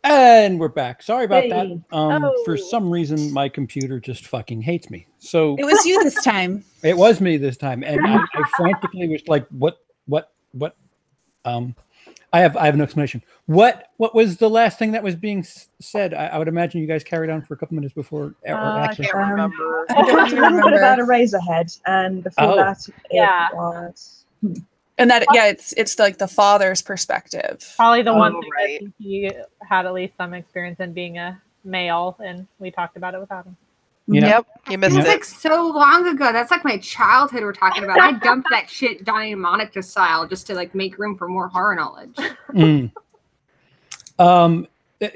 And we're back. Sorry about Hey. that. For some reason, my computer just fucking hates me. So It was you this time. it was me this time, and I frantically was like, "What? I have no explanation. What was the last thing that was being said? I would imagine you guys carried on for a couple minutes before or after. I can't remember. I talked a little bit about Eraserhead, and before that, it was. And that, yeah, it's like the father's perspective. Probably the one thing that he had at least some experience in being a male, and we talked about it without him. Yep, you missed it. It's like so long ago. That's like my childhood we're talking about. I dumped that shit Donnie and Monica style just to like make room for more horror knowledge.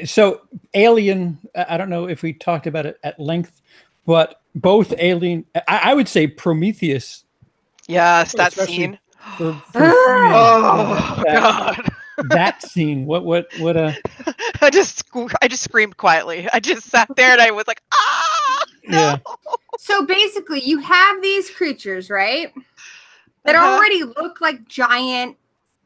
So Alien, I don't know if we talked about it at length, but both Alien, I would say Prometheus. Yes, that scene. God. That scene. What I just screamed quietly. I just sat there and I was like, ah! No! Yeah. So basically, you have these creatures, right? That already look like giant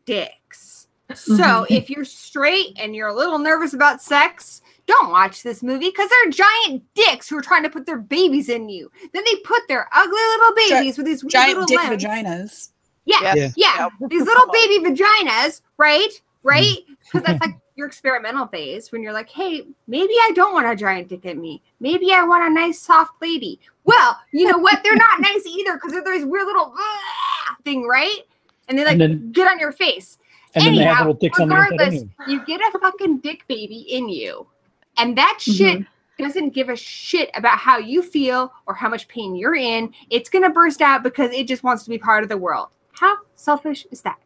dicks. So if you're straight and you're a little nervous about sex, don't watch this movie because they're giant dicks who are trying to put their babies in you. Then they put their ugly little babies with these weird giant little dick limbs. vaginas. Yeah. These little baby vaginas, right? Because that's like your experimental phase when you're like, hey, maybe I don't want a giant dick at me. Maybe I want a nice soft lady. Well, you know what? They're not nice either because they're this weird little thing, right? And they like get on your face. And then they have little dicks on their head regardless, anyway. you get a fucking dick baby in you. And that shit doesn't give a shit about how you feel or how much pain you're in. It's going to burst out because it just wants to be part of the world. How selfish is that?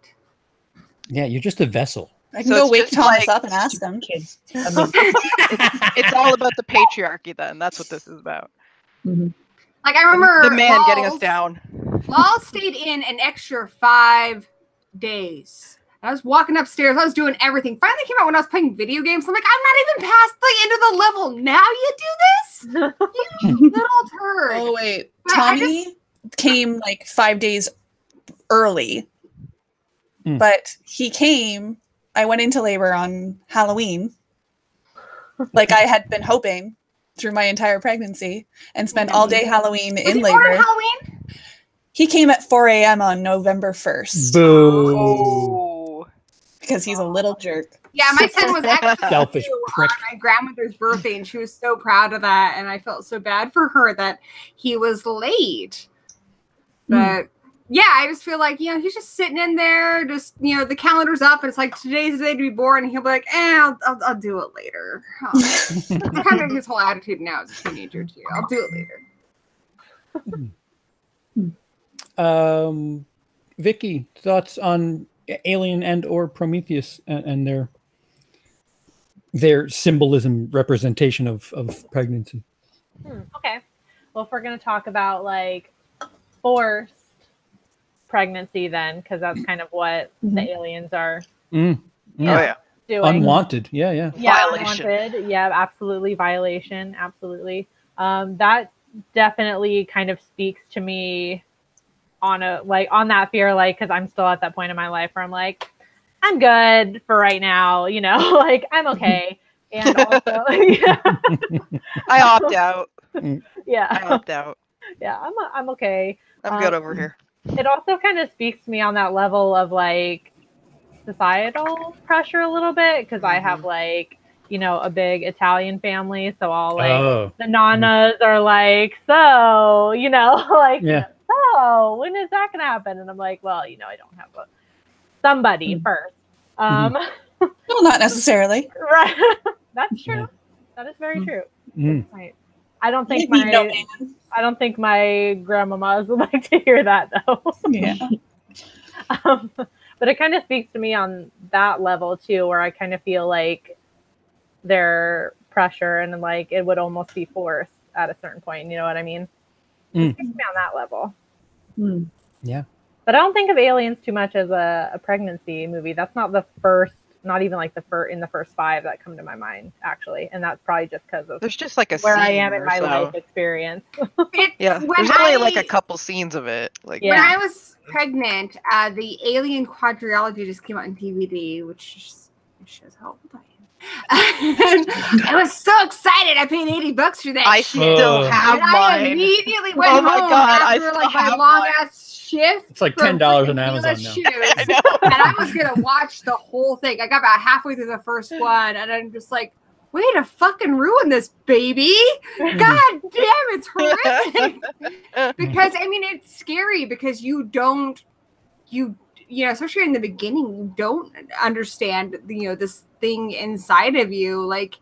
Yeah, you're just a vessel. I can go wake Thomas up and ask him. Kids. It's all about the patriarchy then. That's what this is about. Like I remember the man getting us down. Lal stayed in an extra 5 days. I was walking upstairs. I was doing everything. Finally came out when I was playing video games. I'm like, I'm not even past the end of the level. Now you do this? You little turd. Oh, wait. But Tommy came like 5 days early. But he came, I went into labor on Halloween. Like I had been hoping through my entire pregnancy and spent all day Halloween in labor. Was he born on Halloween? He came at 4 a.m. on November 1st. Boo. Because he's a little jerk. Yeah, my son was actually Selfish prick. on my grandmother's birthday, and she was so proud of that, and I felt so bad for her that he was late. But yeah, I just feel like, he's just sitting in there, just, the calendar's up, and it's like, today's the day to be born, and he'll be like, I'll do it later. That's kind of his whole attitude now as a teenager, too. I'll do it later. Vicky, thoughts on Alien and or Prometheus and their symbolism representation of pregnancy? Okay. Well, if we're going to talk about like forced pregnancy then, because that's kind of what the aliens are doing. Unwanted. Yeah, violation. Unwanted. Yeah, absolutely. Violation. Absolutely. That definitely kind of speaks to me on that fear, like, because I'm still at that point in my life where I'm like, I'm good for right now, like I'm okay. And also, I opt out. Yeah, I opt out. Yeah, I'm okay. I'm good over here. It also kind of speaks to me on that level of like societal pressure a little bit, because I have like, a big Italian family, so all like the nanas are like, so, like, so when is that gonna happen? And I'm like, well, I don't have somebody first. Well, not necessarily. Right. That's true. That is very true. Right. I don't think my grandmamas would like to hear that though. Yeah. But it kind of speaks to me on that level too, where I kind of feel like their pressure and like it would almost be forced at a certain point. You know what I mean? It speaks to me on that level. Yeah. But I don't think of Aliens too much as a pregnancy movie. That's not the first, not even like in the first 5 that come to my mind, actually. And that's probably just because of there's just like where I am in my life experience. There's only like a couple scenes of it. Like when I was pregnant, the Alien quadrilogy just came out in DVD, which shows how old I am. I was so excited. I paid $80 for that I shit. still have and mine. I immediately went home after like my long ass shift. It's like $10 on Amazon now. Shoes, I know. And I was gonna watch the whole thing. I got about halfway through the first one, and I'm just like, way to fucking ruin this, baby. God damn, it's horrific. Because I mean, it's scary because you know, especially in the beginning, you don't understand, this thing inside of you. Like,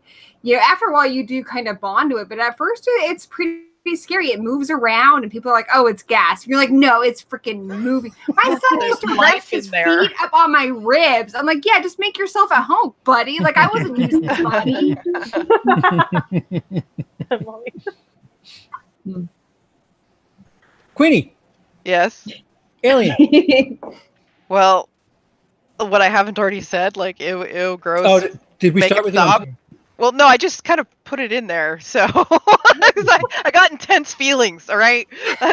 after a while you do kind of bond to it, but at first it's pretty scary. It moves around and people are like, oh, it's gas. You're like, no, it's freaking moving. My son used to rest his feet up on my ribs. I'm like, yeah, just make yourself at home, buddy. Like, I wasn't used to this body. Queenie. Yes. Alien. Well, what I haven't already said, like, ew, gross. Oh, did we start with stop? Well, no, I just kind of put it in there, so I got intense feelings. All right, yeah,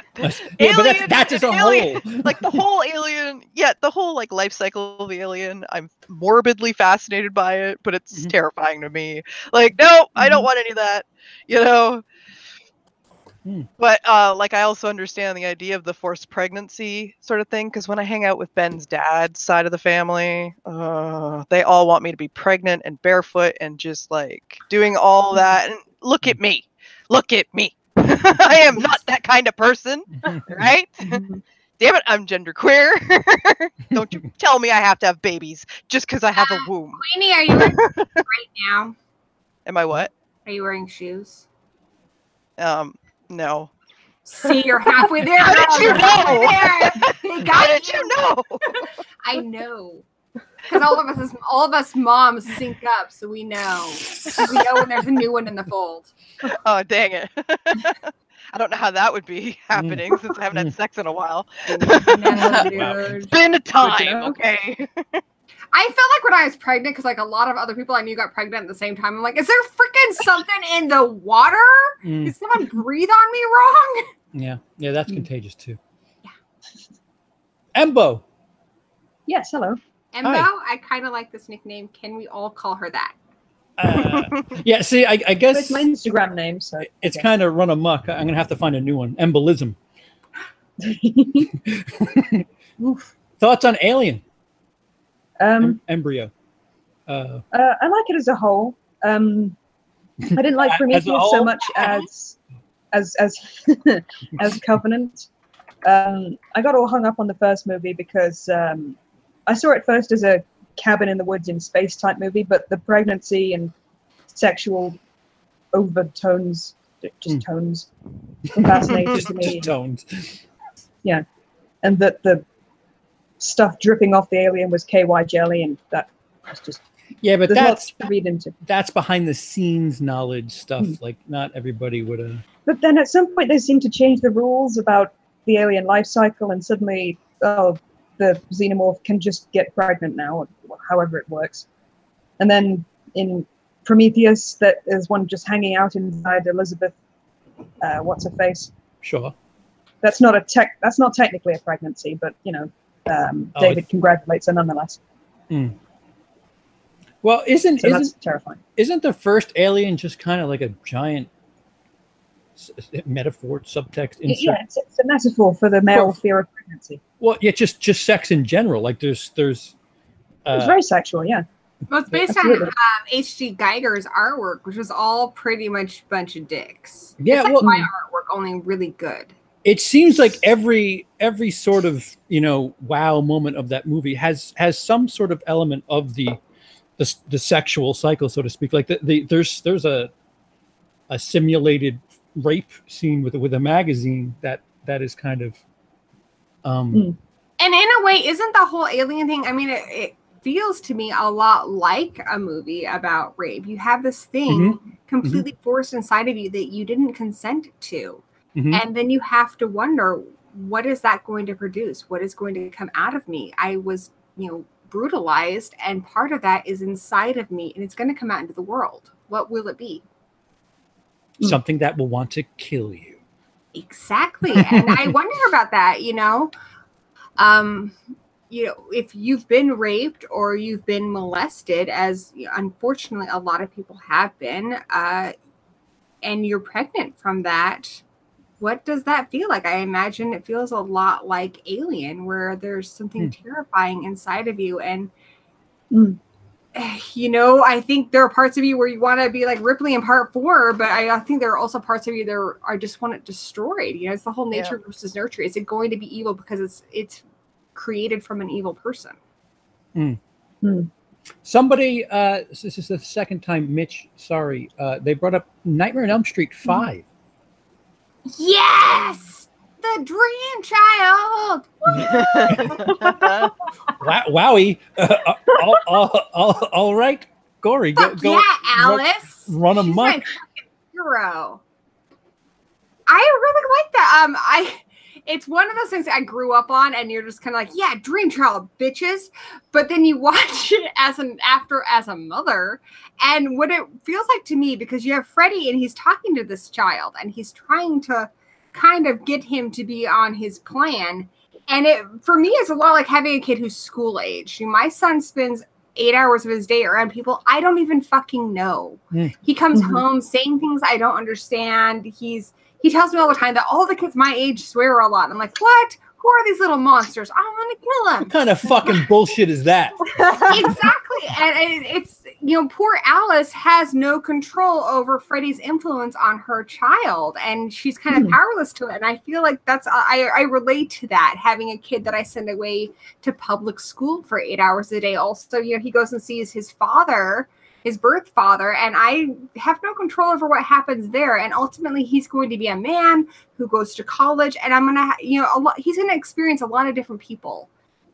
but that's as a whole. Like the whole alien, the whole like life cycle of the alien. I'm morbidly fascinated by it, but it's terrifying to me. Like, no, I don't want any of that. But like, I also understand the idea of the forced pregnancy sort of thing, because when I hang out with Ben's dad's side of the family, they all want me to be pregnant and barefoot and just like doing all that. And look at me. I am not that kind of person, right? Damn it, I'm genderqueer. Don't you tell me I have to have babies just because I have a womb. Queenie, are you wearing shoes right now? Am I what? Are you wearing shoes? No. See, you're halfway there. How did you know? How did you know? I know. Because all of us moms sync up, so we know. We know when there's a new one in the fold. Oh, dang it. I don't know how that would be happening since I haven't had sex in a while. It's been a time, okay? I felt like when I was pregnant, because like a lot of other people I knew got pregnant at the same time, I'm like, is there freaking something in the water? Did someone breathe on me wrong? Yeah, that's contagious too. Yeah. Embo. Yes, hello. Embo, I kind of like this nickname. Can we all call her that? Yeah, see, I guess but it's my Instagram name, so it's kind of run amok. I'm gonna have to find a new one. Embolism. Thoughts on Alien? Embryo. I like it as a whole. I didn't like Prometheus so much as Covenant. I got all hung up on the first movie because I saw it first as a cabin in the woods in space type movie, but the pregnancy and sexual overtones, just tones, fascinated to me. Just tones. Yeah, and that the stuff dripping off the alien was KY jelly, and that was just but that's to read into. That's behind the scenes knowledge stuff. Like, not everybody would have. But then at some point they seem to change the rules about the alien life cycle, and suddenly, the xenomorph can just get pregnant now, or however it works. And then in Prometheus, that there's one just hanging out inside Elizabeth. What's her face? Sure. That's not technically a pregnancy, but David congratulates her nonetheless. Well, that's terrifying. Isn't the first Alien just kind of like a giant metaphor, subtext insert? Yeah, it's a metaphor for the male fear of pregnancy. Well, yeah, just sex in general. Like there's it's very sexual, yeah. Well, it's based on H.G. Geiger's artwork, which was all pretty much a bunch of dicks. Yeah, it's like my artwork, only really good. It seems like every sort of wow moment of that movie has some sort of element of the sexual cycle, so to speak. Like there's a simulated rape scene with a magazine that is kind of and in a way, isn't the whole alien thing, I mean, it feels to me a lot like a movie about rape. You have this thing completely forced inside of you that you didn't consent to. And then you have to wonder, what is that going to produce? What is going to come out of me? I was, brutalized, and part of that is inside of me, and it's going to come out into the world. What will it be? Something that will want to kill you. Exactly. And I wonder about that, if you've been raped or you've been molested, as unfortunately a lot of people have been, and you're pregnant from that, what does that feel like? I imagine it feels a lot like Alien, where there's something terrifying inside of you. And, I think there are parts of you where you want to be like Ripley in part 4, but I think there are also parts of you that are just want it destroyed. It's the whole nature versus nurture. Is it going to be evil because it's created from an evil person? Somebody, this is the second time, Mitch, sorry, they brought up Nightmare on Elm Street 5. Yes! The dream child! Wowie. All right, Gory, go. Yeah, Alice. Run amok. She's my fucking hero. I really like that. It's one of those things I grew up on, and you're just kind of like, yeah, dream child, bitches. But then you watch it as a mother, and what it feels like to me, because you have Freddy and he's talking to this child, and he's trying to kind of get him to be on his plan. And it, for me, is a lot like having a kid who's school age. My son spends 8 hours of his day around people I don't even fucking know. He comes home saying things I don't understand. He tells me all the time that all the kids my age swear a lot. And I'm like, what? Who are these little monsters? I want to kill them. What kind of fucking bullshit is that? Exactly. And it's, poor Alice has no control over Freddy's influence on her child. And she's kind of powerless to it. And I feel like I relate to that, having a kid that I send away to public school for 8 hours a day. Also, he goes and sees his father, his birth father, and I have no control over what happens there. And ultimately, he's going to be a man who goes to college, and he's going to experience a lot of different people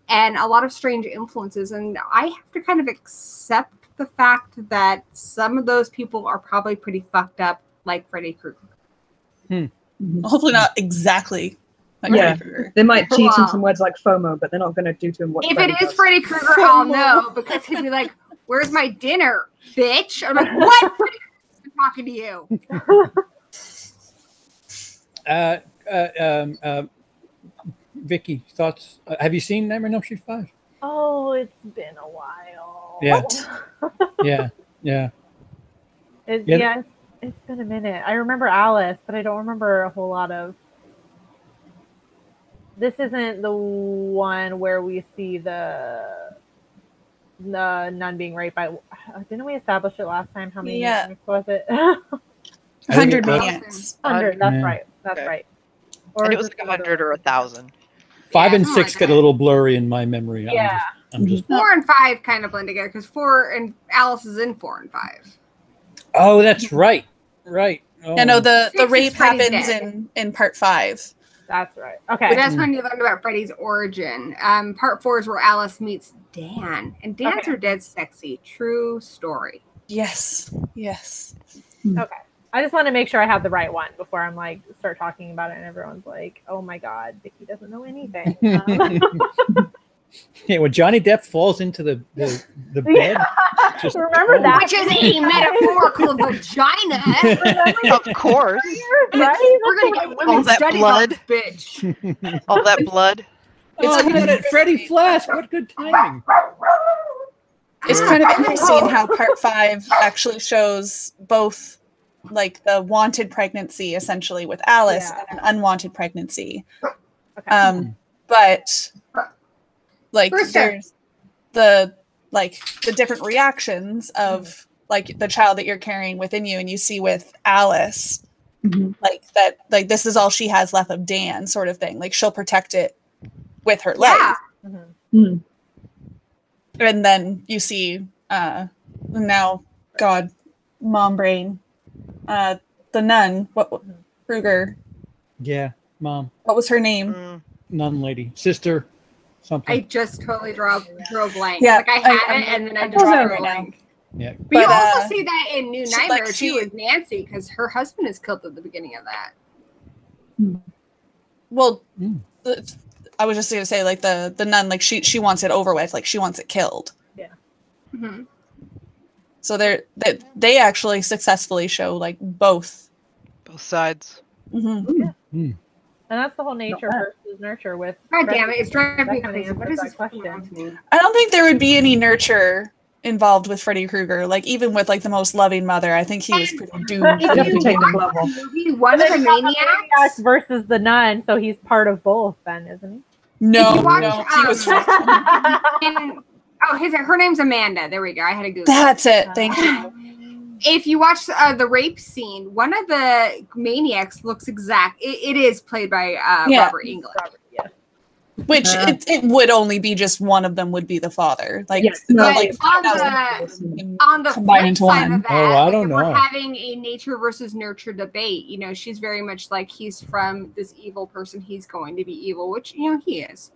and a lot of strange influences. And I have to kind of accept the fact that some of those people are probably pretty fucked up, like Freddy Krueger. Hopefully not exactly. They might teach him some words like FOMO, but they're not going to do to him what if Freddy it is does. Freddy Krueger, I'll know, because he'd be like, "Where's my dinner, bitch?" I'm like, "What? I'm talking to you." Vicky, thoughts? Have you seen Nightmare on Elm Street 5? Oh, it's been a while. Yeah. What? Yeah. It's been a minute. I remember Alice, but I don't remember a whole lot of. This isn't the one where we see the nun being raped by. Didn't we establish it last time? How many maniacs was it? 100 maniacs. 100. That's right. That's right. Or it was like 100 or 1,000. 5 and 6 get a little blurry in my memory. I'm just 4 and 5 kind of blend together because 4 and Alice is in 4 and 5. Oh, that's right. Right. Oh. Yeah, no, the 6 rape is Freddy's happens dead. in part 5. That's right. Okay. But that's when you learned about Freddy's origin. Part 4 is where Alice meets Dan. And Dan's her dead sexy. True story. Yes. Okay. I just want to make sure I have the right one before I'm like start talking about it and everyone's like, "Oh my God, Vicky doesn't know anything." Yeah, when Johnny Depp falls into the bed, just remember that, which is a metaphorical vagina. Of course, right? We're gonna get women's that studies blood. on this bitch. All that blood. Oh, look at it, Freddy Flash! What good timing! It's kind of interesting how part 5 actually shows both, like, the wanted pregnancy essentially with Alice and an unwanted pregnancy. But like there's the different reactions of like the child that you're carrying within you, and you see with Alice like that, like this is all she has left of Dan sort of thing. Like she'll protect it with her life. And then you see now mom brain the nun, Kruger. Yeah, mom. What was her name? Nun lady, sister, something. I just totally drew a blank. Yeah, like I had it and then I just drew a blank. Yeah, but you also see that in New Nightmare like, too with Nancy, because her husband is killed at the beginning of that. Well, I was just going to say, like the nun, like she wants it over with, like she wants it killed. Yeah. So they actually successfully show like both sides. That's And that's the whole nature bad. versus nurture with. God damn it, it's driving me That crazy. answers What is that this question? I don't think there would be any nurture involved with Freddy Krueger. Like even with like the most loving mother, I think he was pretty doomed. If have to you take the watch glove off. the movie, one of the Maniac maniacs. versus the nun, so he's part of both then, isn't he? No, If you watch, no, he was. her name's Amanda. There we go. I had to Google. That's it. Thank you. If you watch the rape scene, one of the maniacs looks exact. It is played by Yeah. Robert Englund. Which it would only be just one of them would be the father. Like, Yes, it's no, not But like on the combined flip into side one. of that, Oh, I like, don't if we're know. having a nature versus nurture debate, you know, she's very much like he's from this evil person, he's going to be evil, which, you know, he is.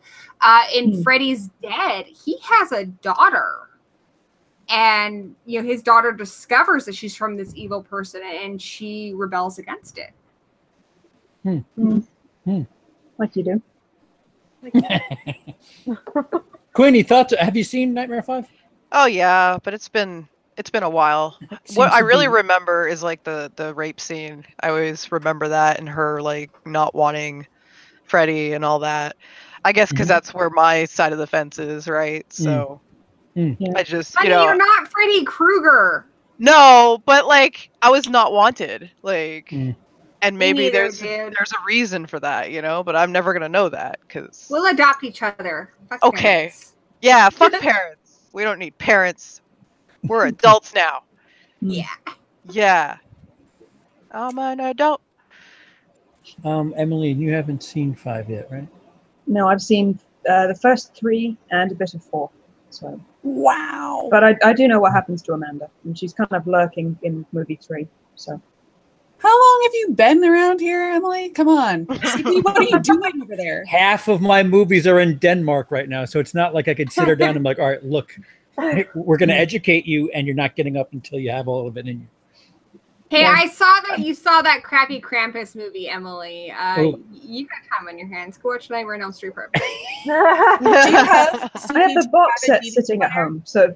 In Freddy's Dead, he has a daughter. And, you know, his daughter discovers that she's from this evil person and she rebels against it. Like you do. Queenie, thoughts? Have you seen Nightmare 5? Oh yeah, but it's been a while. Seems What I to really be- remember is like the rape scene. I always remember that and her like not wanting Freddy and all that. I guess because that's where my side of the fence is, right? So I just, Honey, you're not Freddy Krueger. no, but like I was not wanted, like, and maybe neither, there's dude. a reason for that, you know. But I'm never gonna know that because We'll adopt each other. Fuck okay, parents. yeah, fuck parents. We don't need parents. We're adults now. Yeah. Yeah, I'm an adult. Emily, you haven't seen 5 yet, right? No, I've seen the first 3 and a bit of 4. So, Wow. but I do know what happens to Amanda, and she's kind of lurking in movie 3. So, How long have you been around here, Emily? Come on. CP, what are you doing over there? Half of my movies are in Denmark right now, so it's not like I could sit her down and be like, all right, look, we're going to educate you, and you're not getting up until you have all of it in you. Hey, Yeah. I saw that you saw that crappy Krampus movie, Emily. Oh. You got time on your hands. Go watch Nightmare on Elm Street. Do you have I have the box set sitting at home. So,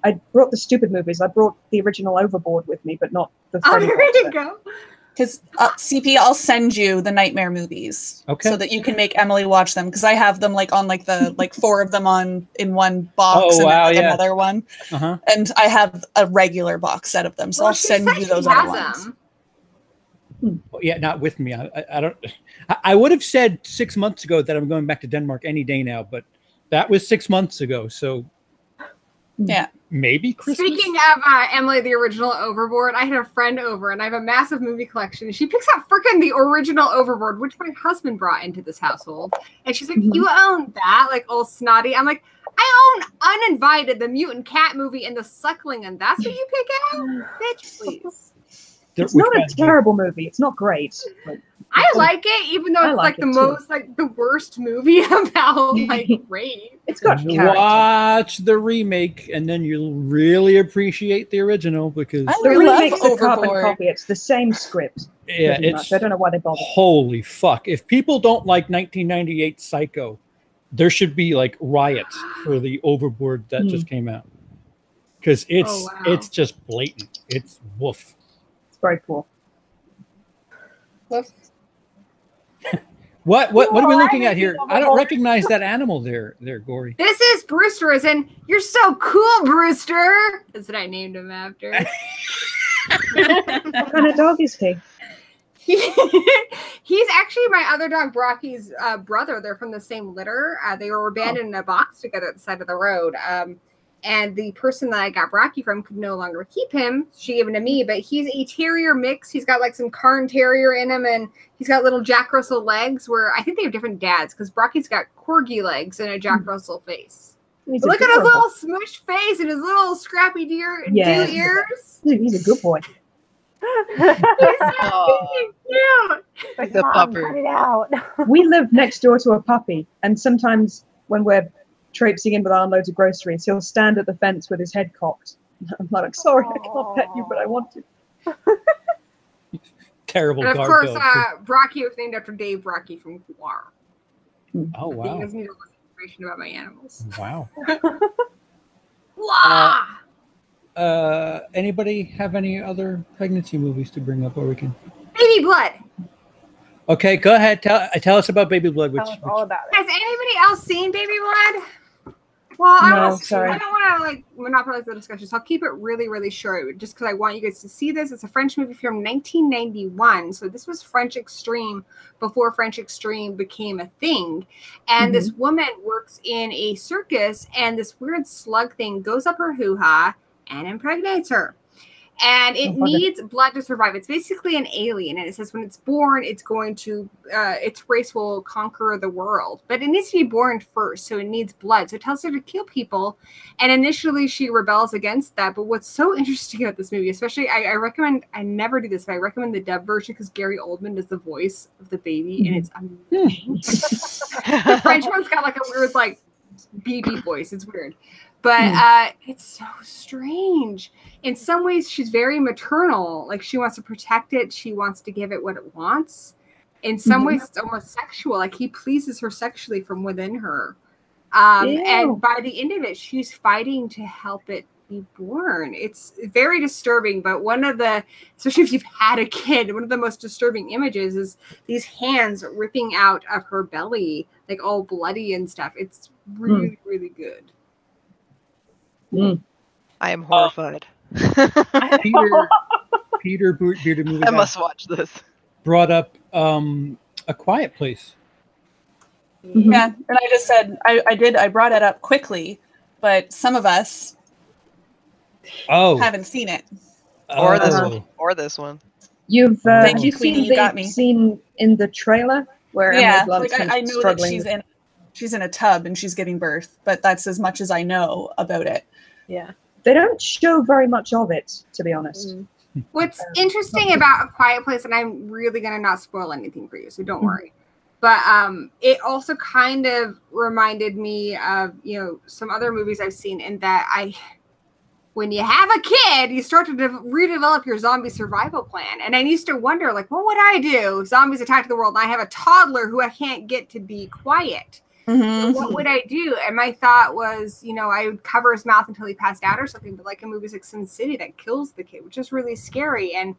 I brought the stupid movies. I brought the original Overboard with me, but not the Oh, Freddy there box you set. go. Because CP, I'll send you the Nightmare movies, Okay. so that you can make Emily watch them. Because I have them like on like the 4 of them in one box, Oh, and wow, then, like, yeah. another one, Uh-huh. and I have a regular box set of them. So Well, I'll she send said you she those has other ones. them. Well, yeah, not with me. I don't. I would have said 6 months ago that I'm going back to Denmark any day now, but that was 6 months ago. So Yeah. maybe Christmas. Speaking of Emily, the original Overboard, I had a friend over, and I have a massive movie collection. She picks up freaking the original Overboard, which my husband brought into this household, and she's like, "You own that?" Like all snotty. I'm like, "I own Uninvited, the mutant cat movie, and the Suckling, and that's what you pick out, bitch, please." It's not a terrible movie. It's not great. But I like it, even though I it's like like the it too. most, like the worst movie about like rape. it's got character. Watch the remake, and then you'll really appreciate the original because I The love remake's a carbon Overboard. copy. It's the same script. yeah, pretty it's much. I don't know why they bothered. holy fuck. If people don't like 1998 Psycho, there should be like riots for the Overboard that just came out because Oh, wow. it's just blatant. It's woof. It's very cool. What are we looking at here? I don't recognize that animal there, Gory. This is Brewster, as in, "You're so cool, Brewster." That's what I named him after. What kind of dog is he? He's actually my other dog, Brocky's brother. They're from the same litter. They were abandoned in a box together at the side of the road. And the person that I got Brocky from could no longer keep him. She gave him to me, but he's a terrier mix. He's got like some Cairn Terrier in him, and he's got little Jack Russell legs where I think they have different dads because Brocky's got corgi legs and a Jack Russell face. He's But a look at good his boy. little smushed face and his little scrappy deer Yeah. dew ears. He's a good boy. Oh, Cute. the pupper. Cut it out. We live next door to a puppy, and sometimes when we're traipsing in with our loads of groceries, he'll stand at the fence with his head cocked. I'm like, sorry, I can't pet you, but I want to. Terrible And of guard course, dog. Brocky was named after Dave Brocky from Guar. Oh He wow. doesn't need all this information about my animals. Wow. Wah! Anybody have any other pregnancy movies to bring up, or we can? Baby blood. Okay, go ahead. Tell us about Baby Blood. Tell us all about it. Has anybody else seen Baby Blood? Well, No, sorry. I don't want to like monopolize the discussion, so I'll keep it really, really short, just because I want you guys to see this. It's a French movie from 1991, so this was French Extreme before French Extreme became a thing. And this woman works in a circus, and this weird slug thing goes up her hoo-ha and impregnates her. And it needs blood to survive. It's basically an alien. And it says when it's born, it's going to, its race will conquer the world. But it needs to be born first, so it needs blood. So it tells her to kill people. And initially she rebels against that. But what's so interesting about this movie, especially, I recommend, I never do this, but I recommend the dub version because Gary Oldman does the voice of the baby. And it's amazing. The French one's got like a weird, like, BB voice. It's weird. But it's so strange. In some ways, she's very maternal. Like, she wants to protect it. She wants to give it what it wants. In some ways, it's almost sexual. Like, he pleases her sexually from within her. And by the end of it, she's fighting to help it be born. It's very disturbing. But one of the, especially if you've had a kid, one of the most disturbing images is these hands ripping out of her belly, like all bloody and stuff. It's really, really good. I am horrified. Peter Bearded Movie I must watch this. Brought up A Quiet Place. Yeah, and I just said I brought it up quickly, but some of us haven't seen it. Or this one. You've Thank you, Queenie, you got me. Seen in the trailer where Yeah, Emily like Blunt's I know that she's in a tub and she's giving birth, but that's as much as I know about it. Yeah. They don't show very much of it, to be honest. What's interesting about A Quiet Place, and I'm really going to not spoil anything for you, so don't worry. But it also kind of reminded me of, some other movies I've seen in that when you have a kid, you start to redevelop your zombie survival plan. And I used to wonder, like, what would I do? Zombies attack the world, and I have a toddler who I can't get to be quiet. So what would I do? And my thought was, I would cover his mouth until he passed out or something. But like in movies like Sin City, that kills the kid, which is really scary. And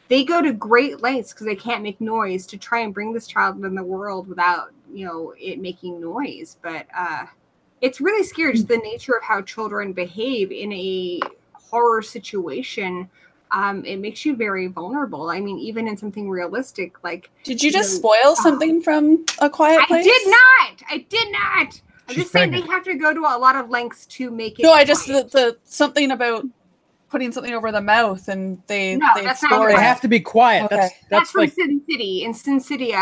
they go to great lengths because they can't make noise to try and bring this child in the world without, it making noise. But it's really scary, just the nature of how children behave in a horror situation. It makes you very vulnerable. I mean, even in something realistic, like... Did you just spoil something from A Quiet Place? I did not. I'm just saying they have to go to a lot of lengths to make it. No, I just the something about putting something over the mouth and they explore. They have to be quiet. Okay. That's from like Sin City. In Sin City,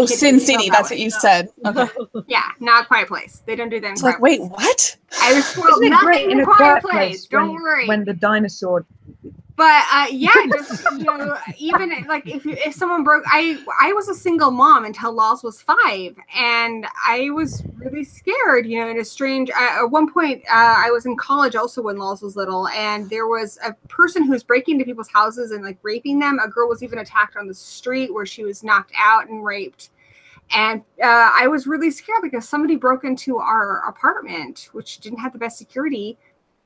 Sin City. That's what you said. Okay. Yeah, not Quiet Place. They don't do that. It's like, wait, what? I was spoiled nothing in A Quiet Place. Don't worry. When the dinosaur. But just even like if someone broke, I was a single mom until Laws was 5, and I was really scared. In a strange. At one point, I was in college also when Laws was little, and there was a person who was breaking into people's houses and like raping them. A girl was even attacked on the street where she was knocked out and raped. And I was really scared because somebody broke into our apartment, which didn't have the best security.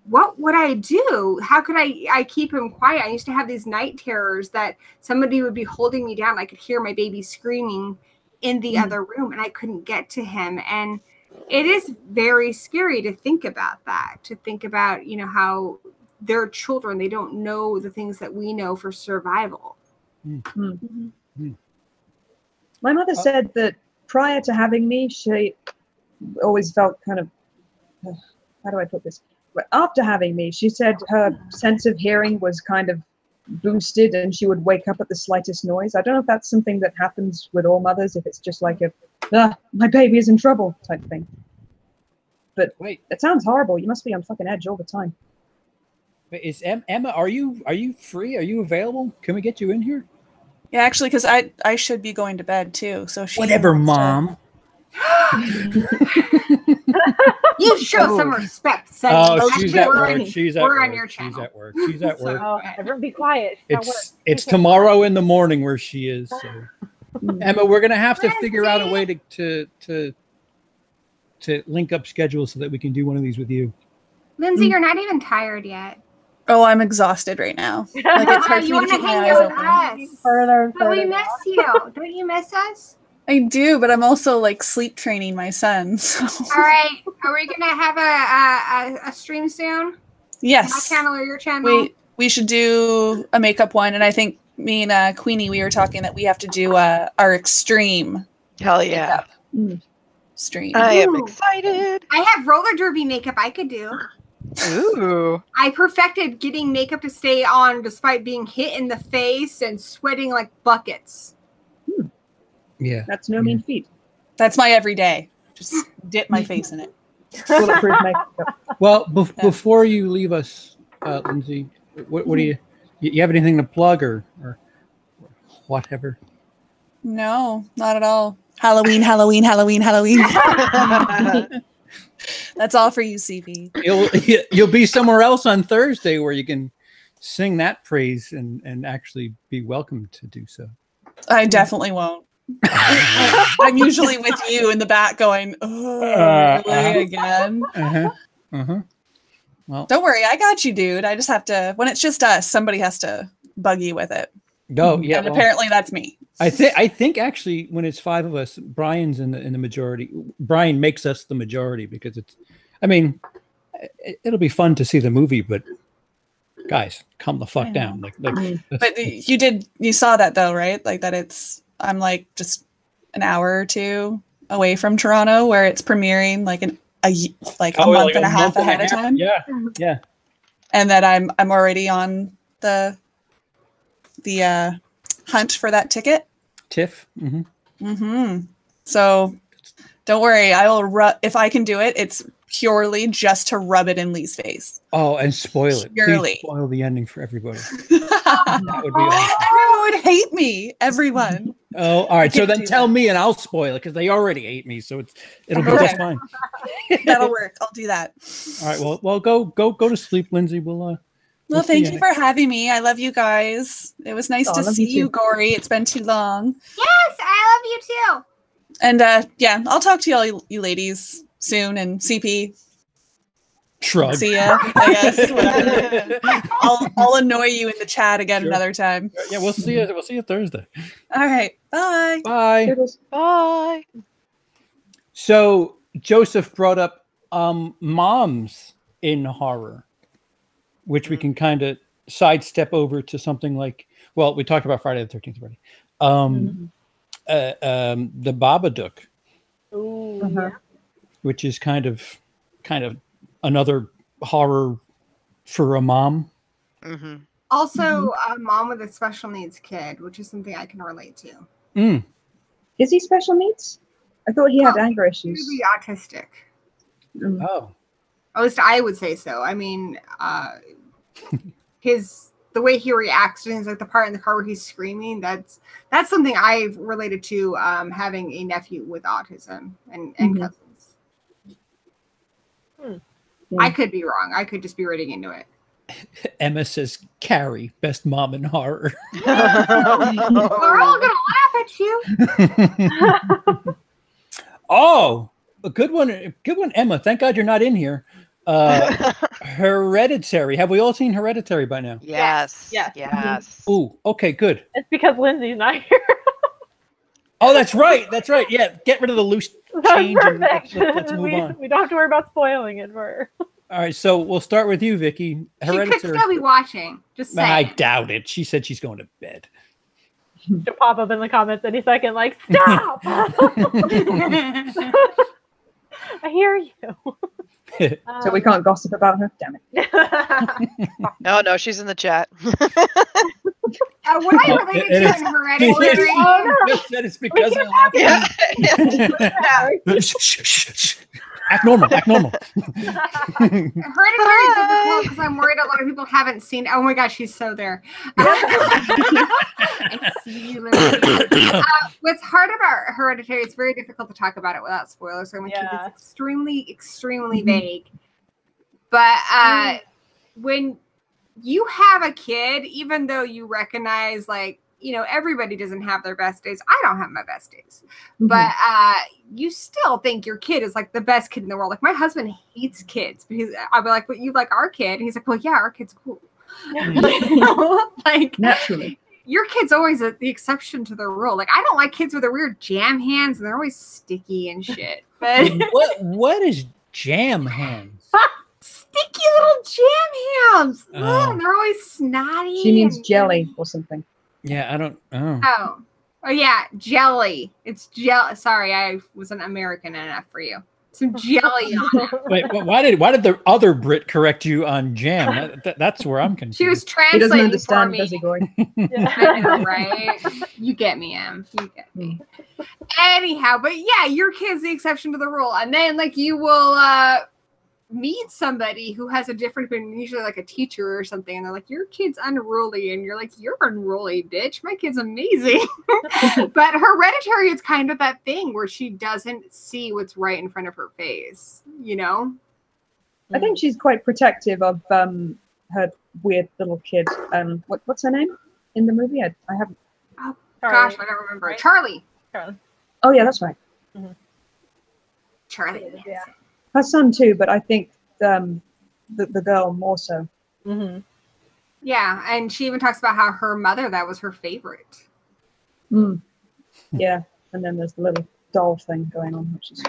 What would I do? How could I keep him quiet? I used to have these night terrors that somebody would be holding me down. I could hear my baby screaming in the other room and I couldn't get to him. And it is very scary to think about that, to think about, how they're children. They don't know the things that we know for survival. My mother said that prior to having me, she always felt kind of, how do I put this? But after having me, she said her sense of hearing was kind of boosted and she would wake up at the slightest noise. I don't know if that's something that happens with all mothers, if it's just like my baby is in trouble type thing. But wait, it sounds horrible. You must be on fucking edge all the time. Wait, is Emma, are you free? Are you available? Can we get you in here? Yeah, actually, because I should be going to bed too. So whatever, Mom. You show some respect, Sunny. Oh, she's at work. She's at work. We're on your channel. She's at work. She's at work. Oh, everyone be quiet. It's tomorrow in the morning where she is. So. Emma, we're gonna have to figure out a way to link up schedules so that we can do one of these with you. Lindsay, you're not even tired yet. Oh, I'm exhausted right now. Like it's hard for You me to want to keep my hang eyes out with open. us? Further and But we further. miss you. Don't you miss us? I do, but I'm also like sleep training my son. So. All right. Are we gonna have a stream soon? Yes. My channel or your channel? We should do a makeup one, and I think me and Queenie, we were talking that we have to do our extreme Hell yeah. makeup stream. I am Ooh. excited. I have roller derby makeup I could do. Ooh. I perfected getting makeup to stay on despite being hit in the face and sweating like buckets. Yeah. That's no mean feat. That's my everyday. Just dip my face in it. Bulletproof makeup. Well, before you leave us, Lindsay, what do you have anything to plug or whatever? No, not at all. Halloween. That's all for you, CP. You'll be somewhere else on Thursday where you can sing that praise and actually be welcome to do so. I definitely won't. I'm usually with you in the back going, oh, really again? Well, don't worry, I got you, dude. I just have to, when it's just us, somebody has to bug you with it. No, yeah. And apparently that's me. I think actually when it's 5 of us, Brian's in the majority. Brian makes us the majority because it'll be fun to see the movie, but guys, calm the fuck down. Like but you saw that though, right? Like that I'm like just an hour or two away from Toronto where it's premiering like a month and a half ahead of time. Yeah. And that I'm already on the hunt for that ticket. TIFF. So don't worry, I will if I can do it, it's purely just to rub it in Lee's face. Oh, and spoil it. Purely. Please spoil the ending for everybody. That would be awesome. Everyone would hate me. Everyone. Oh, all right. So then tell me and I'll spoil it because they already hate me. So it'll be just fine. That'll work. I'll do that. All right. Well, go to sleep, Lindsay. We'll thank you for having me. I love you guys. It was nice to see you, Gory. It's been too long. Yes, I love you too. And yeah, I'll talk to you ladies soon. And CP. Shrug. See ya, I guess. I'll annoy you in the chat again another time. Yeah, we'll see you. We'll see you Thursday. All right. Bye. Bye. Bye. So Joseph brought up moms in horror, which we can kind of sidestep over to something like, well, we talked about Friday the 13th already. The Babadook. Ooh. Which is kind of another horror for a mom. Also, a mom with a special needs kid, which is something I can relate to. Is he special needs? I thought he had anger issues. Maybe autistic. Oh. At least I would say so. I mean, the way he reacts to things, like the part in the car where he's screaming, that's something I've related to having a nephew with autism and cousins. I could be wrong. I could just be reading into it. Emma says, Carrie, best mom in horror. We're all going to laugh at you. Oh, a good one, Emma. Thank God you're not in here. Hereditary. Have we all seen Hereditary by now? Yes. Ooh, okay, good. It's because Lindsay's not here. Oh, that's right. Yeah, get rid of the loose change. Perfect. Let's move on. We don't have to worry about spoiling it for her. All right, so we'll start with you, Vicky. She could still be watching. Just saying. I doubt it. She said she's going to bed. She'll pop up in the comments any second, like, stop! I hear you. So we can't gossip about her? Damn it. No, she's in the chat. What I related to in Hereditary. That is because Act normal. Hereditary is difficult because I'm worried a lot of people haven't seen. Oh my gosh, she's so there. I see you. What's hard about Hereditary? It's very difficult to talk about it without spoilers. So I'm going to keep this extremely, extremely vague. But when you have a kid, even though you recognize, like, you know, everybody doesn't have their best days. I don't have my best days. But you still think your kid is like the best kid in the world. Like, my husband hates kids because I'll be like, but you like our kid? And he's like, well, yeah, our kid's cool. You know? Like, Naturally. your kid's always the exception to the rule. Like, I don't like kids with their weird jam hands, and they're always sticky and shit. But what is jam hands? sticky little jam hands. Ugh, they're always snotty. She means jelly or something. Yeah, I don't. Oh yeah, jelly. It's gel. Sorry, I wasn't American enough for you. Some jelly on it. Wait, why did the other Brit correct you on jam? That's where I'm confused. She was He doesn't translating for understand, me. does he, Goy? I know, right? You get me, Em. You get me. Anyhow, but yeah, your kid's the exception to the rule. And then, like, you will meet somebody who has a different opinion, usually like a teacher or something, and they're like, your kid's unruly. And you're like, you're unruly, bitch. My kid's amazing. But Hereditary is kind of that thing where she doesn't see what's right in front of her face, you know? I think she's quite protective of her weird little kid. What's her name in the movie? I haven't. Oh, Charlie, gosh, I don't remember. right? Charlie. Oh yeah, that's right. Charlie. Yeah. Her son too, but I think the girl more so. Yeah, and she even talks about how her mother, that was her favorite. Yeah, and then there's the little doll thing going on, which is.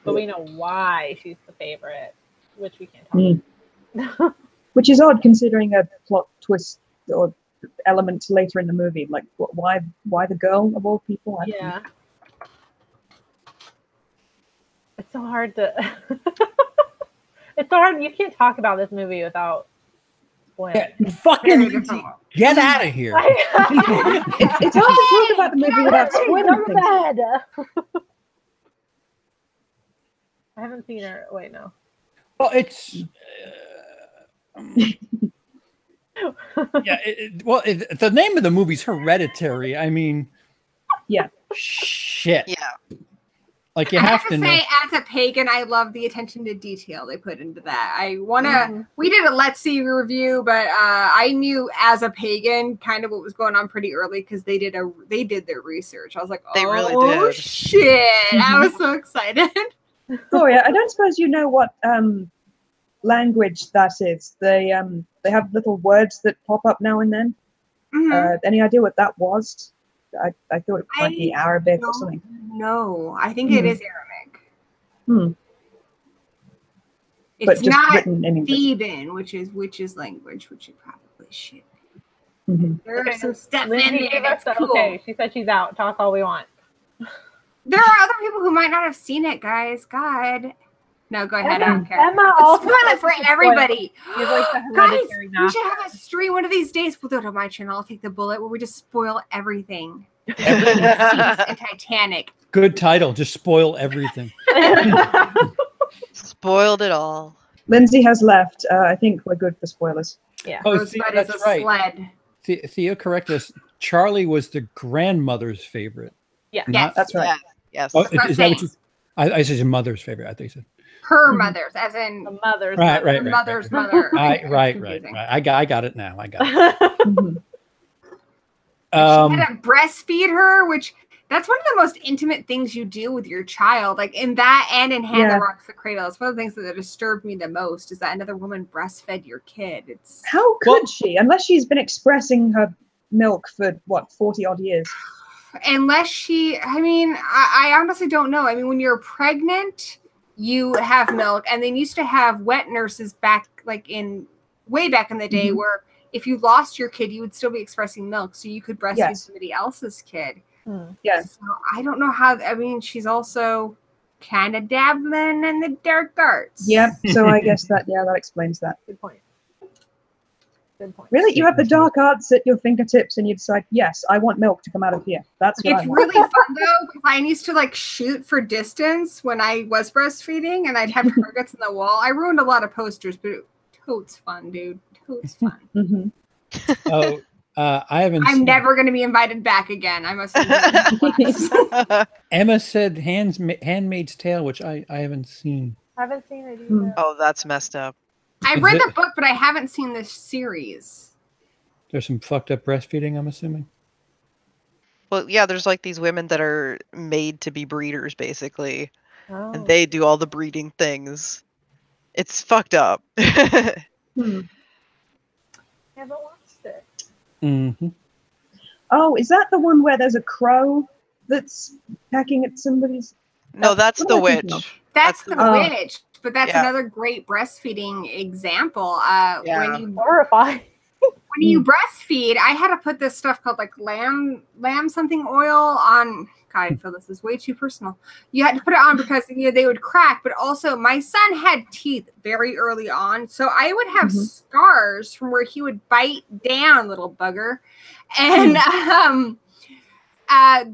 But we know why she's the favorite, which we can't talk about. Which is odd considering a plot twist or element later in the movie. Like, why the girl of all people? I don't know. It's so hard to. It's so hard. You can't talk about this movie without spoiling. Yeah, fucking get out of here. It's hard to talk about the movie without spoiling things. I haven't seen her. Wait, no. Well, it's. Yeah. The name of the movie's Hereditary. I mean. Yeah. Shit. Yeah. Like you I have have to to know. say, as a pagan, I love the attention to detail they put into that. I want to. We did a Let's See review, but I knew as a pagan kind of what was going on pretty early because they did their research. I was like, They really oh did. shit! I was so excited. Gloria, I don't suppose you know what language that is. They have little words that pop up now and then. Any idea what that was? I thought it might be Arabic or something. No, I think it is Aramaic. But It's just not written in English. Theban, which is language, which it probably should be. There's some stuff in Lindsay there gave us that's the cool. okay. She said she's out. Talk all we want. There are other people who might not have seen it, guys. God. No, go ahead. I don't care. Emma It's also spoiler for everybody. She's like the Guys, Hereditary we should have a stream one of these days. We'll do it on my channel. I'll take the bullet where we just spoil everything. And Titanic. Good title. Just spoil everything. Spoiled it all. Lindsay has left. I think we're good for spoilers. Yeah. Oh, Rosebud that's is a right. sled. Theo, correct us. Charlie was the grandmother's favorite. Yeah. Yes. That's right. Yes. Oh, what is I'm that what you? I said your mother's favorite. I think you said. Her mother's, as in The mother's Right, mother. right, right. mother's mother. Right. confusing. I got it now. I got it. She had to breastfeed her, which that's one of the most intimate things you do with your child. Like in that and in Hand Yeah. That Rocks the Cradle. It's one of the things that disturbed me the most is that another woman breastfed your kid. It's How could she? Unless she's been expressing her milk for, 40 odd years. unless she, I honestly don't know. I mean, when you're pregnant, you have milk, and they used to have wet nurses back, way back in the day, where if you lost your kid, you would still be expressing milk, so you could breastfeed somebody else's kid. Yes. So I don't know how. I mean, she's also kind of dabbling in the dark arts. Yep. So I guess that explains that. Good point. Good point. Really, you have the dark arts at your fingertips, and you decide, yes, I want milk to come out of here. That's what It's I want. really fun though. Because I used to shoot for distance when I was breastfeeding, and I'd have targets in the wall. I ruined a lot of posters, but totes fun, dude. Totes fun. Oh, I haven't. I'm never going to be invited back again. I must. Emma said Handmaid's Tale, which I haven't seen. I haven't seen it either. Oh, that's messed up. I've read the book, but I haven't seen this series. There's some fucked up breastfeeding, I'm assuming. Well, yeah, there's these women that are made to be breeders, basically. Oh. And they do all the breeding things. It's fucked up. Never watched it. Mm-hmm. Oh, is that the one where there's a crow that's pecking at somebody's? No, that's what the am I thinking of? witch. That's the Oh. witch, but that's Yeah. another great breastfeeding example. Yeah. When you Horrifying. when you breastfeed, I had to put this stuff called like lamb something oil on. God, I feel this is way too personal. You had to put it on because they would crack, but also my son had teeth very early on, so I would have scars from where he would bite down, little bugger, and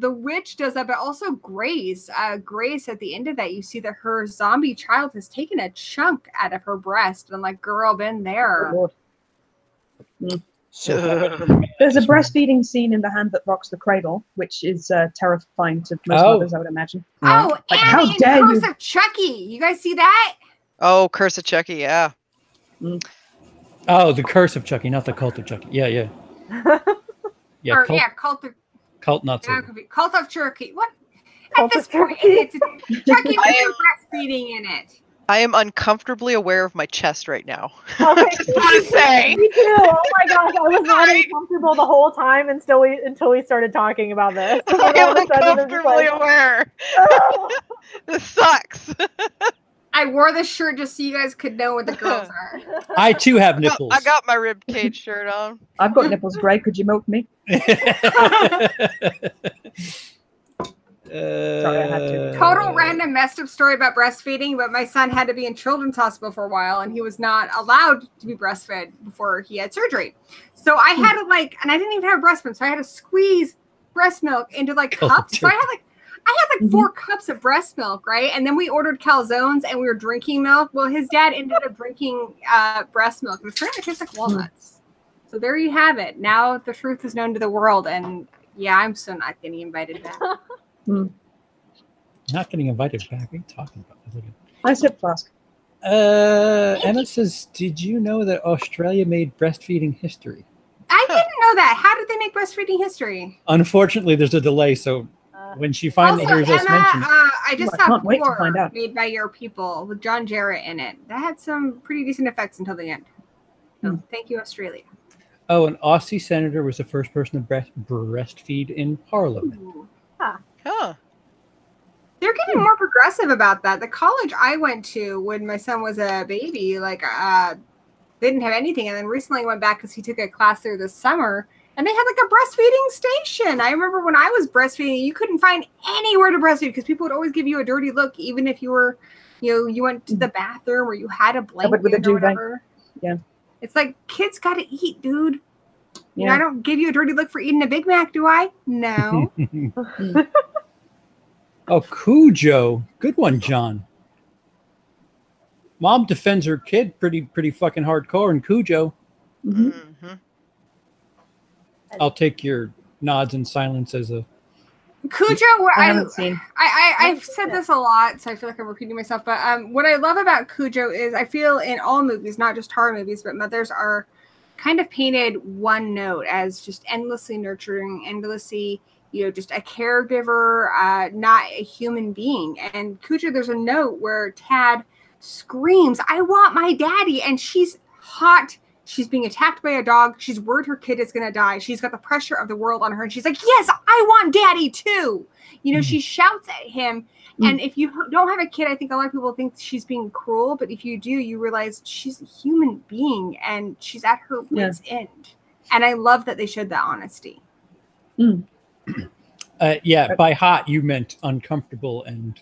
the witch does that, but also Grace. Grace, at the end of that, you see that her zombie child has taken a chunk out of her breast, and I'm like, girl, been there. Oh, Lord. So There's a breastfeeding scene in The Hand That Rocks the Cradle, which is terrifying to most mothers, I would imagine. Oh, Like, and how in dare Curse you? of Chucky. You guys see that? Oh, Curse of Chucky, yeah. Oh, the Curse of Chucky, not the Cult of Chucky. Yeah. Or, Cult, Cult not so. Cult of Chucky. What? Cult At of this point, Chucky. it's Chucky with breastfeeding in it. I am uncomfortably aware of my chest right now. Okay. Just want to say. Me too. Oh my gosh, I was not uncomfortable the whole time until we started talking about this. And I then all am of a sudden it's just uncomfortably like, aware. oh. This sucks. I wore this shirt just so you guys could know what the girls are. I too have nipples. I got my rib cage shirt on. I've got nipples, Greg. Could you milk me? Sorry, I had to. Total random messed up story about breastfeeding, but my son had to be in children's hospital for a while, and he was not allowed to be breastfed before he had surgery. So I had to and I didn't even have breast milk, so I had to squeeze breast milk into cups. So I had 4 cups of breast milk, right? And then we ordered calzones, and we were drinking milk. Well, his dad ended up drinking breast milk, and it tastes like walnuts. So there you have it. Now the truth is known to the world, and yeah, I'm so not getting invited back. Not getting invited back. What are you talking about? I said flask. Emma says, did you know that Australia made breastfeeding history? I didn't know that. How did they make breastfeeding history? Unfortunately, there's a delay, so when she finally Also, hears us Emma, mention I just I saw can't wait to find Poor out. made by your people with John Jarrett in it. That had some pretty decent effects until the end. So thank you, Australia. Oh, an Aussie senator was the first person to breastfeed in Parliament. Ooh. Huh. They're getting more progressive about that. The college I went to when my son was a baby, they didn't have anything. And then recently I went back because he took a class there this summer, and they had a breastfeeding station. I remember when I was breastfeeding, you couldn't find anywhere to breastfeed because people would always give you a dirty look, even if you were, you went to the bathroom or you had a blanket with a or duvet. whatever. Yeah. It's like, kids got to eat, dude. Yeah. I don't give you a dirty look for eating a Big Mac, do I? No. Oh, Cujo. Good one, John. Mom defends her kid pretty fucking hardcore in Cujo. I'll take your nods and silence as a... Cujo, I haven't seen. I've said this a lot, so I feel like I'm repeating myself. But what I love about Cujo is I feel in all movies, not just horror movies, but mothers are kind of painted one note as just endlessly nurturing, endlessly, just a caregiver, not a human being. And Cujo, there's a note where Tad screams, "I want my daddy," and she's hot. She's being attacked by a dog. She's worried her kid is going to die. She's got the pressure of the world on her. And she's like, yes, I want daddy too. She shouts at him. And if you don't have a kid, I think a lot of people think she's being cruel. But if you do, you realize she's a human being and she's at her wit's end. And I love that they showed that honesty. By hot, you meant uncomfortable and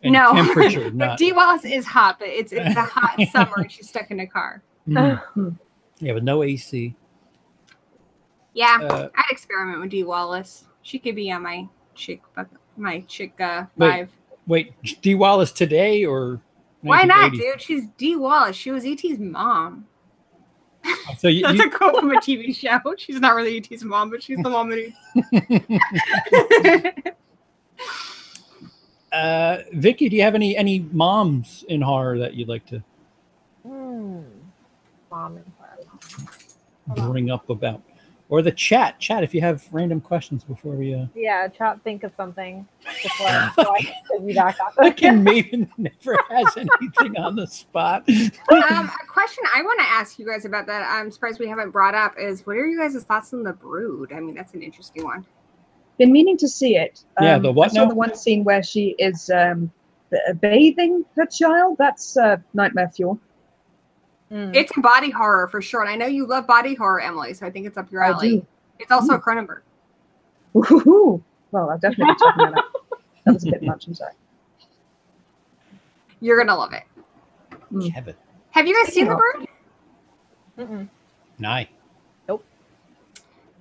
no. temperature. But Dee Wallace is hot, but it's a hot summer and she's stuck in a car. Yeah, with no AC. Yeah, I'd experiment with Dee Wallace. She could be on my chick 5. Wait, Dee Wallace today or? Why not, dude? She's Dee Wallace. She was E.T.'s mom. So That's a quote from a TV show. She's not really E.T.'s mom, but she's the mom that. Vicky, do you have any moms in horror that you'd like to? Mom in horror. Bring up about. or the chat. Chat, if you have random questions before we. Yeah, chat. Think of something before I can send you back on. Fucking Maven never has anything on the spot. A question I want to ask you guys about that I'm surprised we haven't brought up is, what are you guys' thoughts on the Brood? I mean, that's an interesting one. Been meaning to see it. Yeah, the what I saw now? the one scene where she is bathing her child. That's nightmare fuel. It's a body horror for sure, and I know you love body horror, Emily, so I think it's up your alley. I do. It's also a Cronenberg. Ooh. Well, I'll definitely be checking that out. That was a bit much, I'm sorry. You're gonna love it. Kevin. Have you guys seen The Brood? Mm-mm. Nah.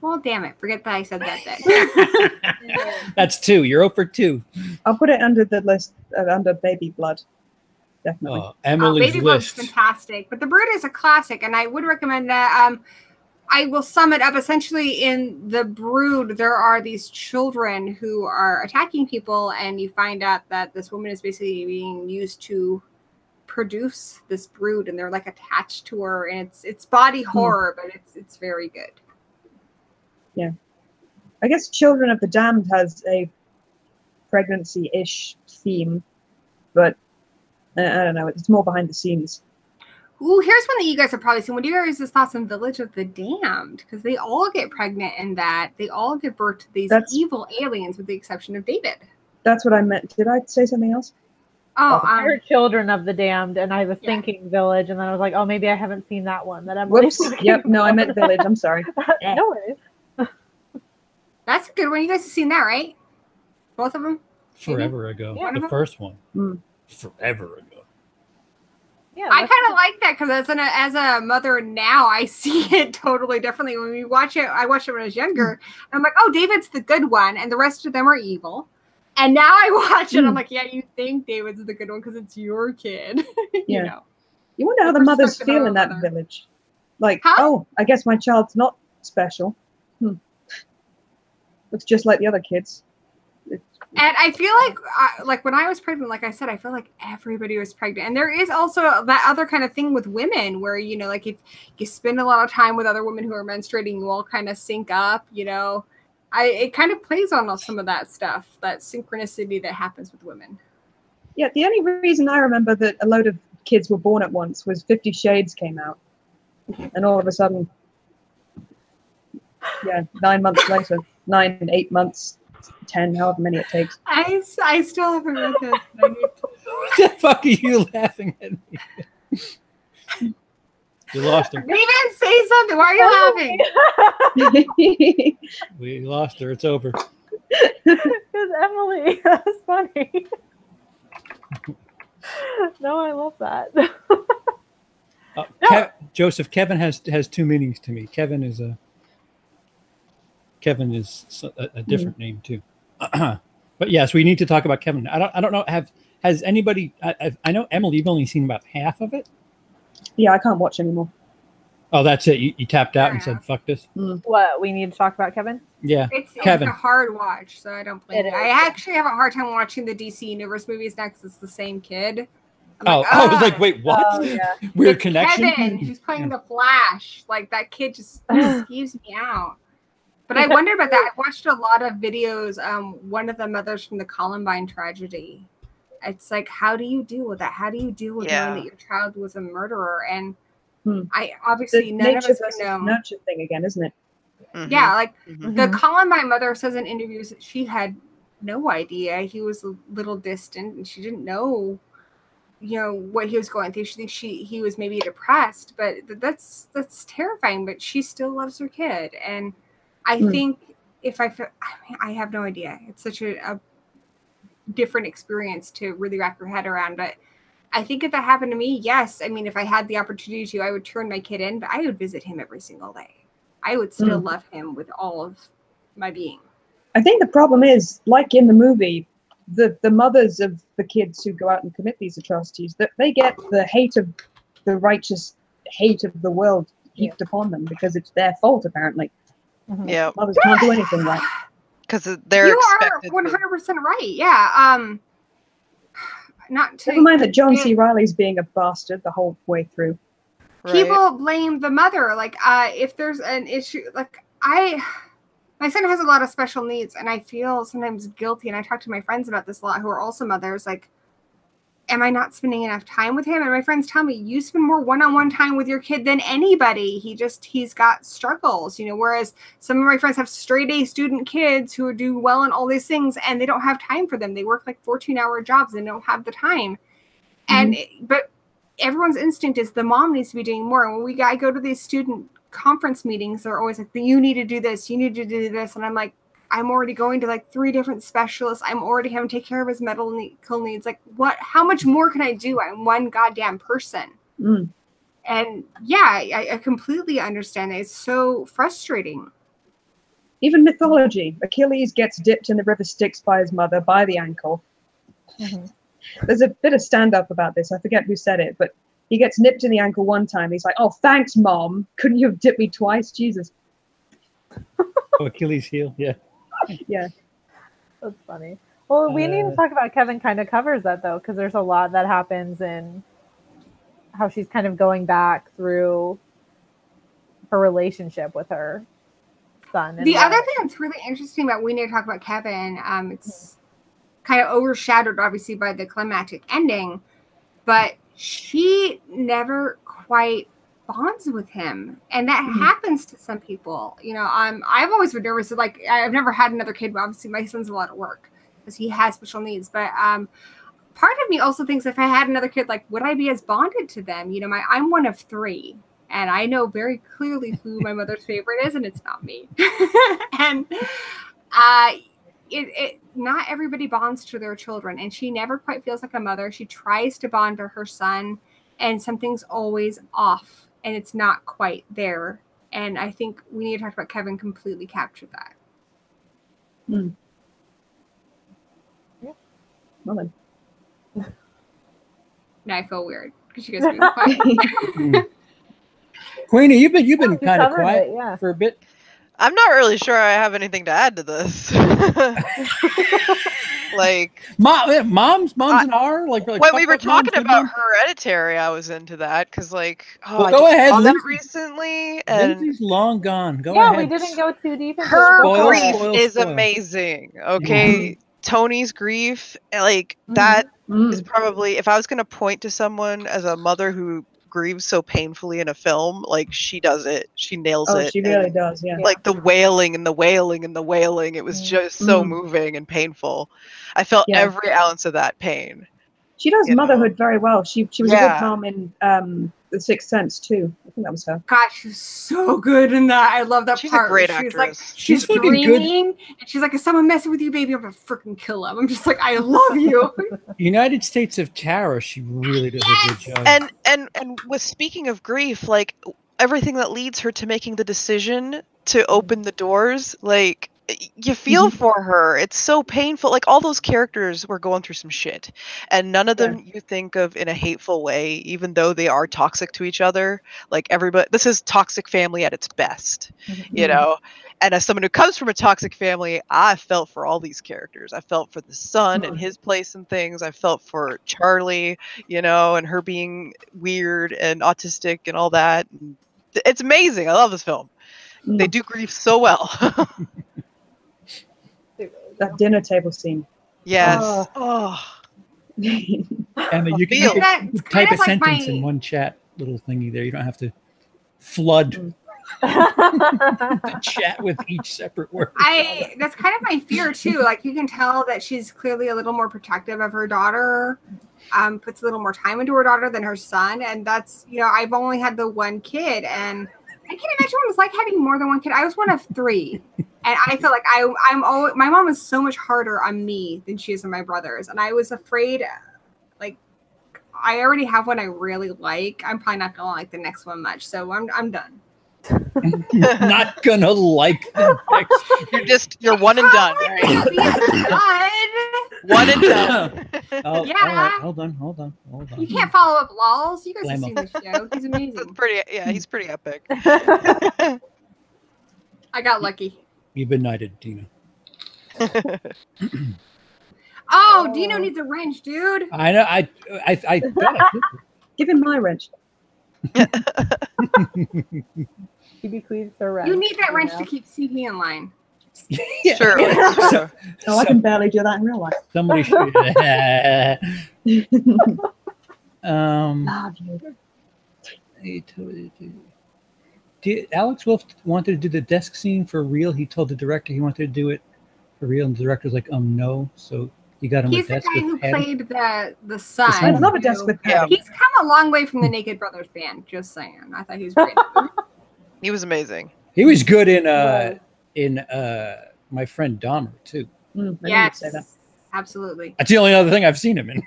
Well, damn it. Forget that I said that then. That's 2. You're 0 for 2. I'll put it under the list, under Baby Blood. Definitely. Emily's Baby Blood's list. fantastic, but The Brood is a classic, and I would recommend that. I will sum it up. Essentially, in The Brood, there are these children who are attacking people, and you find out that this woman is basically being used to produce this brood, and they're like attached to her, and it's body horror, but it's very good. Yeah. I guess Children of the Damned has a pregnancy-ish theme, but I don't know. It's more behind the scenes. Ooh, here's one that you guys have probably seen. What are your guys' thoughts on Village of the Damned? Because they all get pregnant in that. They all give birth to these evil aliens, with the exception of David. That's what I meant. Did I say something else? Oh, I heard Children of the Damned, and I was thinking Village, and then I was like, oh, maybe I haven't seen that one. That Whoops. Yep. No, I meant Village. I'm sorry. No worries. That's a good one. You guys have seen that, right? Both of them? Forever ago. Yeah. The first one. Mm. Forever ago. Yeah, I kind of like that because as a mother now, I see it totally differently. When we watch it, I watched it when I was younger. And I'm like, oh, David's the good one, and the rest of them are evil. And now I watch it, I'm like, yeah, you think David's the good one because it's your kid. You know. You wonder how the mothers feel in that village. Like, oh, I guess my child's not special. Looks just like the other kids. And I feel like when I was pregnant, like I said, I feel like everybody was pregnant. And there is also that other kind of thing with women where, you know, like if you spend a lot of time with other women who are menstruating, you all kind of sync up, you know. It kind of plays on some of that stuff, that synchronicity that happens with women. Yeah, the only reason I remember that a load of kids were born at once was 50 Shades came out. And all of a sudden, 9 months later, 9, 8 months, 10, however many it takes. I still haven't read this. What the fuck are you laughing at me? You lost her. Raven, say something. Why are you laughing? We lost her. It's over. Because Emily, that's funny. No, I love that. Joseph, Kevin has 2 meanings to me. Kevin is a different name too. But yes, we need to talk about Kevin. I don't know. Has anybody? I know Emily, you've only seen about half of it. Yeah, I can't watch anymore. Oh, that's it. You tapped out and said, "Fuck this." What, we need to talk about Kevin? Yeah, it's Kevin. a hard watch, so I don't blame it. I actually have a hard time watching the DC Universe movies now because it's the same kid. I was like, wait, what? Oh, yeah. Weird it's connection. Kevin, who's playing the Flash. Like that kid just skeeves me out. But I wonder about that. I watched a lot of videos. One of the mothers from the Columbine tragedy. It's like, how do you deal with that? How do you deal with knowing that your child was a murderer? And I obviously none of us know. Nurture thing again, isn't it? Mm-hmm. Yeah, like the Columbine mother says in interviews that she had no idea. He was a little distant, and she didn't know, you know, what he was going through. She thinks he was maybe depressed, but that's terrifying. But she still loves her kid, and I think I have no idea. It's such a different experience to really wrap your head around. But I think if that happened to me, yes. I mean, if I had the opportunity to, I would turn my kid in, but I would visit him every single day. I would still love him with all of my being. I think the problem is, like in the movie, the mothers of the kids who go out and commit these atrocities, that they get the righteous hate of the world heaped upon them because it's their fault, apparently. Yeah, mothers can't do anything right. Because they're expected. You are 100% right. Yeah. Never mind that John C. Reilly's being a bastard the whole way through. People blame the mother. Like, if there's an issue, like my son has a lot of special needs, and I feel sometimes guilty. And I talk to my friends about this a lot, who are also mothers. Like, am I not spending enough time with him? And my friends tell me, you spend more one-on-one time with your kid than anybody. He's got struggles, whereas some of my friends have straight A student kids who do well in all these things, and they don't have time for them. They work like 14-hour jobs and don't have the time. But everyone's instinct is the mom needs to be doing more. And when I go to these student conference meetings, they're always like, you need to do this, you need to do this. And I'm like, I'm already going to like 3 different specialists. I'm already having to take care of his medical needs. Like, how much more can I do? I'm one goddamn person. And yeah, I completely understand that. It's so frustrating. Even mythology. Achilles gets dipped in the river Styx by his mother by the ankle. There's a bit of stand-up about this. I forget who said it, but he gets nipped in the ankle one time. He's like, oh, thanks, Mom. Couldn't you have dipped me twice? Jesus. Oh, Achilles heel, yeah. Yeah. That's funny. Well, we need to talk about Kevin kind of covers that, though, because there's a lot that happens in how she's kind of going back through her relationship with her son. The other thing that's really interesting about we need to talk about Kevin, it's kind of overshadowed, obviously, by the climactic ending, but she never quite bonds with him, and that happens to some people. I've always been nervous. Like, I've never had another kid, but obviously my son's a lot of work because he has special needs. But part of me also thinks if I had another kid, like, would I be as bonded to them? I'm one of 3, and I know very clearly who my mother's favorite is, and it's not me. And not everybody bonds to their children, and she never quite feels like a mother. She tries to bond to her son, and something's always off, and it's not quite there. And I think we need to talk about Kevin completely captured that. Yeah. Well then. Now I feel weird because you guys are being quiet. Queenie, you've been kind of quiet for a bit. I'm not really sure I have anything to add to this. Like, mom's an R. Like when we were talking about Hereditary, I was into that because, like, well, go ahead. I saw that recently, and Lindsay's long gone. Go ahead. We didn't go too deep into her grief is amazing. Okay, Tony's grief, like that is probably, if I was going to point to someone as a mother who grieves so painfully in a film, like, she does it. She nails it. She really does, yeah. Like the wailing and the wailing and the wailing. It was just so moving and painful. I felt every ounce of that pain. She does motherhood very well. She was a good mom in The Sixth Sense too. I think that was her. God, she's so good in that. I love that she's part. A great actress. Like, she's dreaming, and she's like, "Is someone messing with you, baby? I'm gonna freaking kill him." I'm just like, "I love you." United States of Tara, she really does a good job. And with speaking of grief, like everything that leads her to making the decision to open the doors, like, you feel for her. It's so painful. Like, all those characters were going through some shit, and none of them you think of in a hateful way, even though they are toxic to each other. Like, everybody, this is toxic family at its best, you know. And as someone who comes from a toxic family, I felt for all these characters. I felt for the son and his place in things. I felt for Charlie, you know, and her being weird and autistic and all that. It's amazing. I love this film. They do grief so well. That dinner table scene. Yes. Emma, you can type a sentence in one chat little thingy there. You don't have to flood the chat with each separate word. That's kind of my fear too. Like, you can tell that she's clearly a little more protective of her daughter, puts a little more time into her daughter than her son. And that's, I've only had the one kid, and I can't imagine what it's like having more than one kid. I was one of 3. And I feel like I'm always, my mom is so much harder on me than she is on my brothers. And I was afraid, like, I already have one I really like. I'm probably not going to like the next one much. So I'm done. Not going to like the next. You're one and done, right? One and done. All right. Hold on. You can't follow up lols. You guys have seen the show. He's amazing. He's pretty epic. I got lucky. You've been knighted, Dino. Dino needs a wrench, dude. I know. I thought I did. Give him my wrench. He bequeaths her rent. You need that wrench to keep CP in line. Yeah. Sure. Sure. Oh, I can barely do that in real life. Somebody should. Love you. Alex Wolff wanted to do the desk scene for real. He told the director he wanted to do it for real, and the director was like, no. So he got him He's a the desk guy with who Patty. played the son. I love a desk with Yeah. He's come a long way from the Naked Brothers band. Just saying. I thought he was great. He was amazing. He was good in My Friend Dahmer too. I didn't Yes, say that. absolutely. That's the only other thing I've seen him in.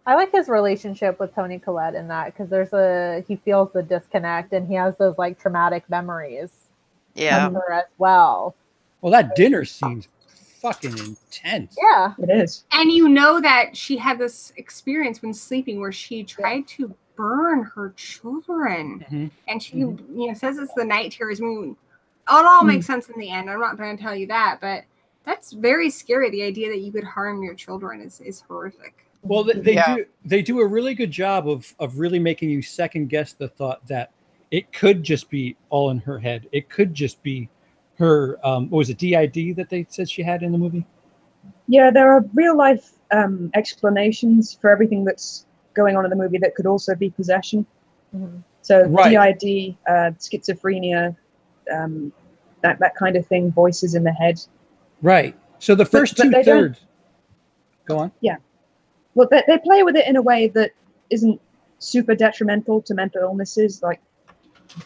I like his relationship with Toni Collette in that because he feels the disconnect and he has those like traumatic memories Yeah. of her as well. Well, that dinner scene's fucking intense. Yeah. It is. And you know that she had this experience when sleeping where she tried to burn her children. Mm-hmm. And she says it's the night terrors. I mean, it all makes sense in the end. I'm not going to tell you that, but that's very scary. The idea that you could harm your children is horrific. Well, they do a really good job of really making you second guess the thought that it could just be all in her head. It could just be her, what was it, DID that they said she had in the movie? Yeah, there are real life explanations for everything that's going on in the movie that could also be possession. Mm-hmm. So Right. DID, schizophrenia, that kind of thing, voices in the head. Right. So the first But they 2/3. Go on. Yeah. Well, they play with it in a way that isn't super detrimental to mental illnesses. Like,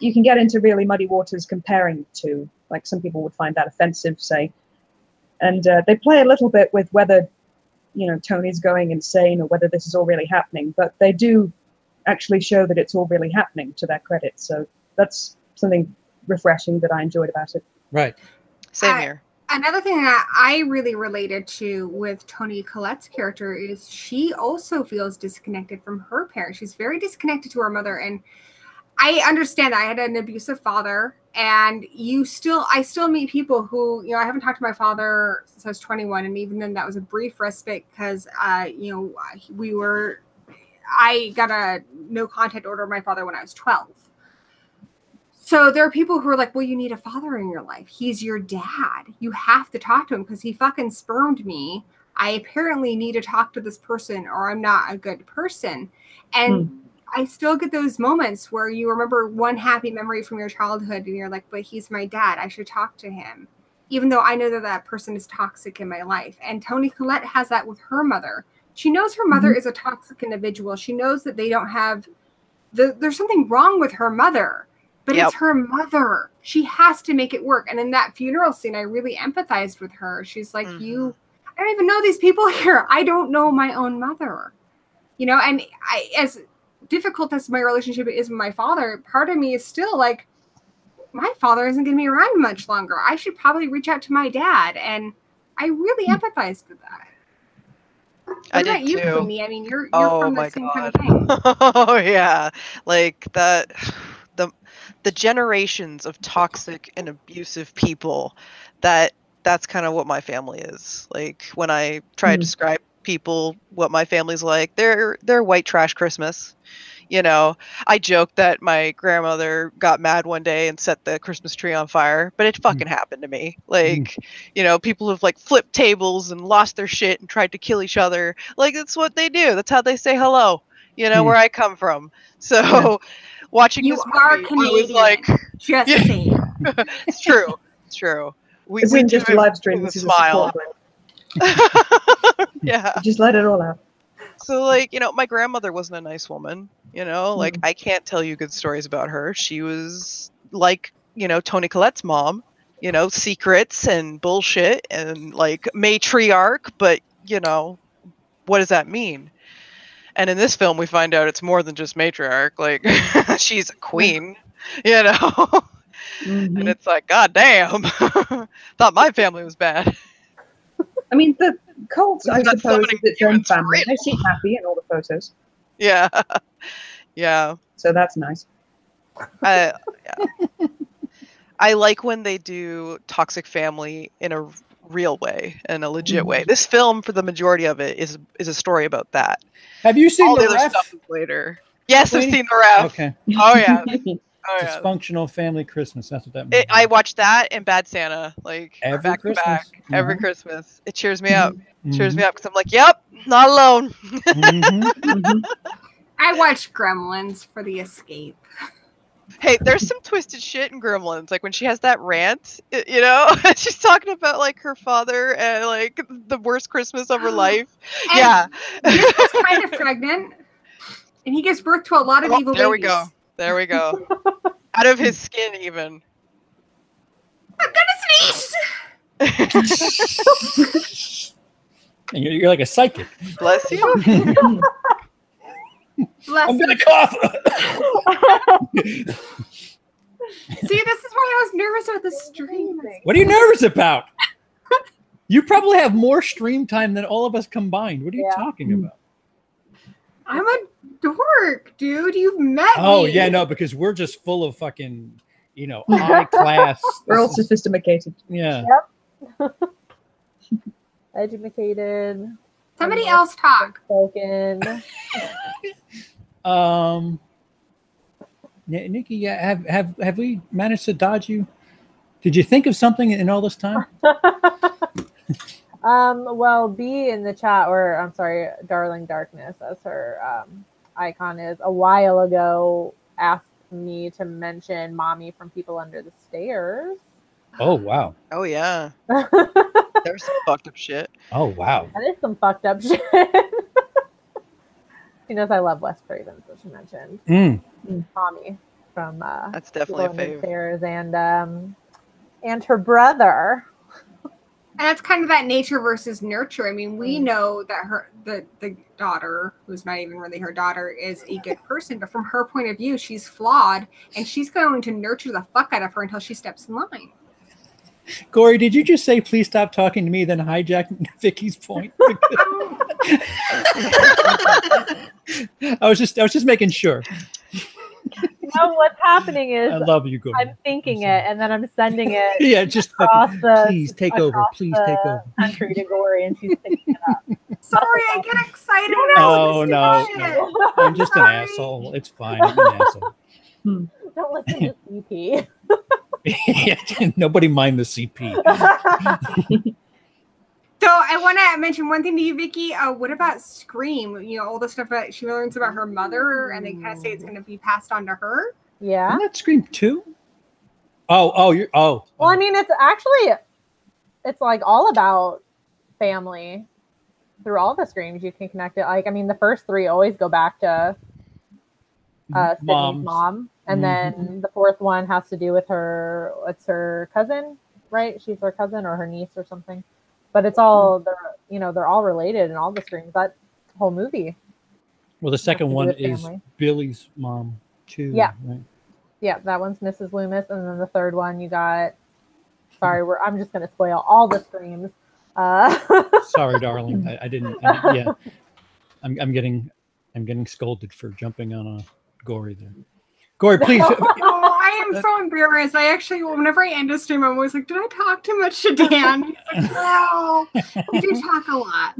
you can get into really muddy waters comparing to, like, some people would find that offensive, say. And they play a little bit with whether, Tony's going insane or whether this is all really happening. But they do actually show that it's all really happening, to their credit. So that's something refreshing that I enjoyed about it. Right. Same here. Another thing that I really related to with Toni Collette's character is she also feels disconnected from her parents. She's very disconnected to her mother. And I understand that I had an abusive father, and I still meet people who, I haven't talked to my father since I was 21. And even then that was a brief respite because, I got a no contact order of my father when I was 12. So there are people who are like, well, you need a father in your life. He's your dad. You have to talk to him because he fucking spermed me. I apparently need to talk to this person or I'm not a good person. And I still get those moments where you remember one happy memory from your childhood and you're like, but he's my dad. I should talk to him. Even though I know that person is toxic in my life. And Toni Collette has that with her mother. She knows her mother is a toxic individual. She knows that they don't have, there's something wrong with her mother. But it's her mother. She has to make it work. And in that funeral scene, I really empathized with her. She's like, I don't even know these people here. I don't know my own mother. And as difficult as my relationship is with my father, part of me is still like, my father isn't going to be around much longer. I should probably reach out to my dad. And I really empathized with that. I What about did you, too. Queenie? I mean, you're from the same kind of thing. Oh yeah, like that. The generations of toxic and abusive people. That's kind of what my family is. Like when I try to describe people what my family's like, they're white trash Christmas. I joke that my grandmother got mad one day and set the Christmas tree on fire, but it fucking happened to me. Like, people have like flipped tables and lost their shit and tried to kill each other. Like, that's what they do. That's how they say hello, where I come from. So watching You this are movie, Canadian. I was like, just saying. It's true. It's true. We isn't do just a it live stream. with This a is a smile. support group. Yeah. Just let it all out. So, like, my grandmother wasn't a nice woman, like, I can't tell you good stories about her. She was like, Toni Collette's mom, secrets and bullshit and, like, matriarch, but, what does that mean? And in this film, we find out it's more than just matriarch. Like, she's a queen, And it's like, God damn. Thought my family was bad. I mean, the cult, I Not suppose, is summoning its own demons for family. real. They seem happy in all the photos. Yeah. Yeah. So that's nice. I like when they do toxic family in a real way and a legit way. This film, for the majority of it, is a story about that. Have you seen all the other ref? stuff is later? Yes, I've Wait. seen the ref. Okay. Oh yeah. Oh, yeah. Dysfunctional Family Christmas. That's what that means. I watch that and Bad Santa like Every back Christmas. to back every Mhm. Christmas. It cheers me up. Cheers Mhm. me up because I'm like, yep, not alone. Mhm. I watched Gremlins for the escape. Hey, there's some twisted shit in Gremlins. Like when she has that rant, you know, she's talking about like her father and like the worst Christmas of her life. And yeah. This was kind of pregnant, and he gives birth to a lot of evil there babies. we go. There we go. Out of his skin, even. I'm gonna sneeze. And you're like a psychic. Bless you. Bless I'm you. gonna cough. See, this is why I was nervous about the stream. What are you nervous about? You probably have more stream time than all of us combined. What are you talking about? I'm a dork, dude. You've met Oh me. yeah, no, because we're just full of fucking, high class. We're all sophisticated. Yeah. Educated. Somebody else talk. Spoken. Nikki, yeah, have we managed to dodge you? Did you think of something in all this time? Well, B in the chat, or I'm sorry, Darling Darkness, as her icon is, a while ago asked me to mention Mommy from People Under the Stairs. Oh wow. Oh yeah. There's some fucked up shit. Oh wow. That is some fucked up shit. She knows I love Wes Craven, so she mentioned Mommy from That's definitely a People Under the fave. Stairs, and her brother. And that's kind of that nature versus nurture. I mean, we know that the daughter, who's not even really her daughter, is a good person, but from her point of view, she's flawed, and she's going to nurture the fuck out of her until she steps in line. Corey, did you just say please stop talking to me, then hijack Vicky's point? I was just making sure. No, what's happening is I love you, Corey. I'm thinking it, and then I'm sending it Yeah, just across the please take over. Please take over. country to Gory, and she's picking it up. Sorry, I get excited. Oh no, I'm just an asshole. It's fine. I'm an asshole. Don't listen to CP. Nobody mind the CP. So I want to mention one thing to you, Vicky. What about Scream? You know, all the stuff that she learns about her mother, and they kind of say it's going to be passed on to her. Yeah. Isn't that Scream 2? Well, I mean, it's like all about family through all the Screams. You can connect it. Like, I mean, the first three always go back to Sydney's mom, and then the fourth one has to do with her. It's her cousin, right? She's her cousin or her niece or something. But it's all they're all related in all the Screams. That whole movie. Well, the second one is family. Billy's mom too. Yeah. Right? Yeah, that one's Mrs. Loomis, and then the third one you got. Sorry, I'm just going to spoil all the Screams. Sorry, darling. I didn't. Yeah, I'm getting scolded for jumping on a Gory there. Gory, please. Oh, I am so embarrassed. I actually, whenever I end a stream, I'm always like, did I talk too much to Dan? He's like, no, you do talk a lot.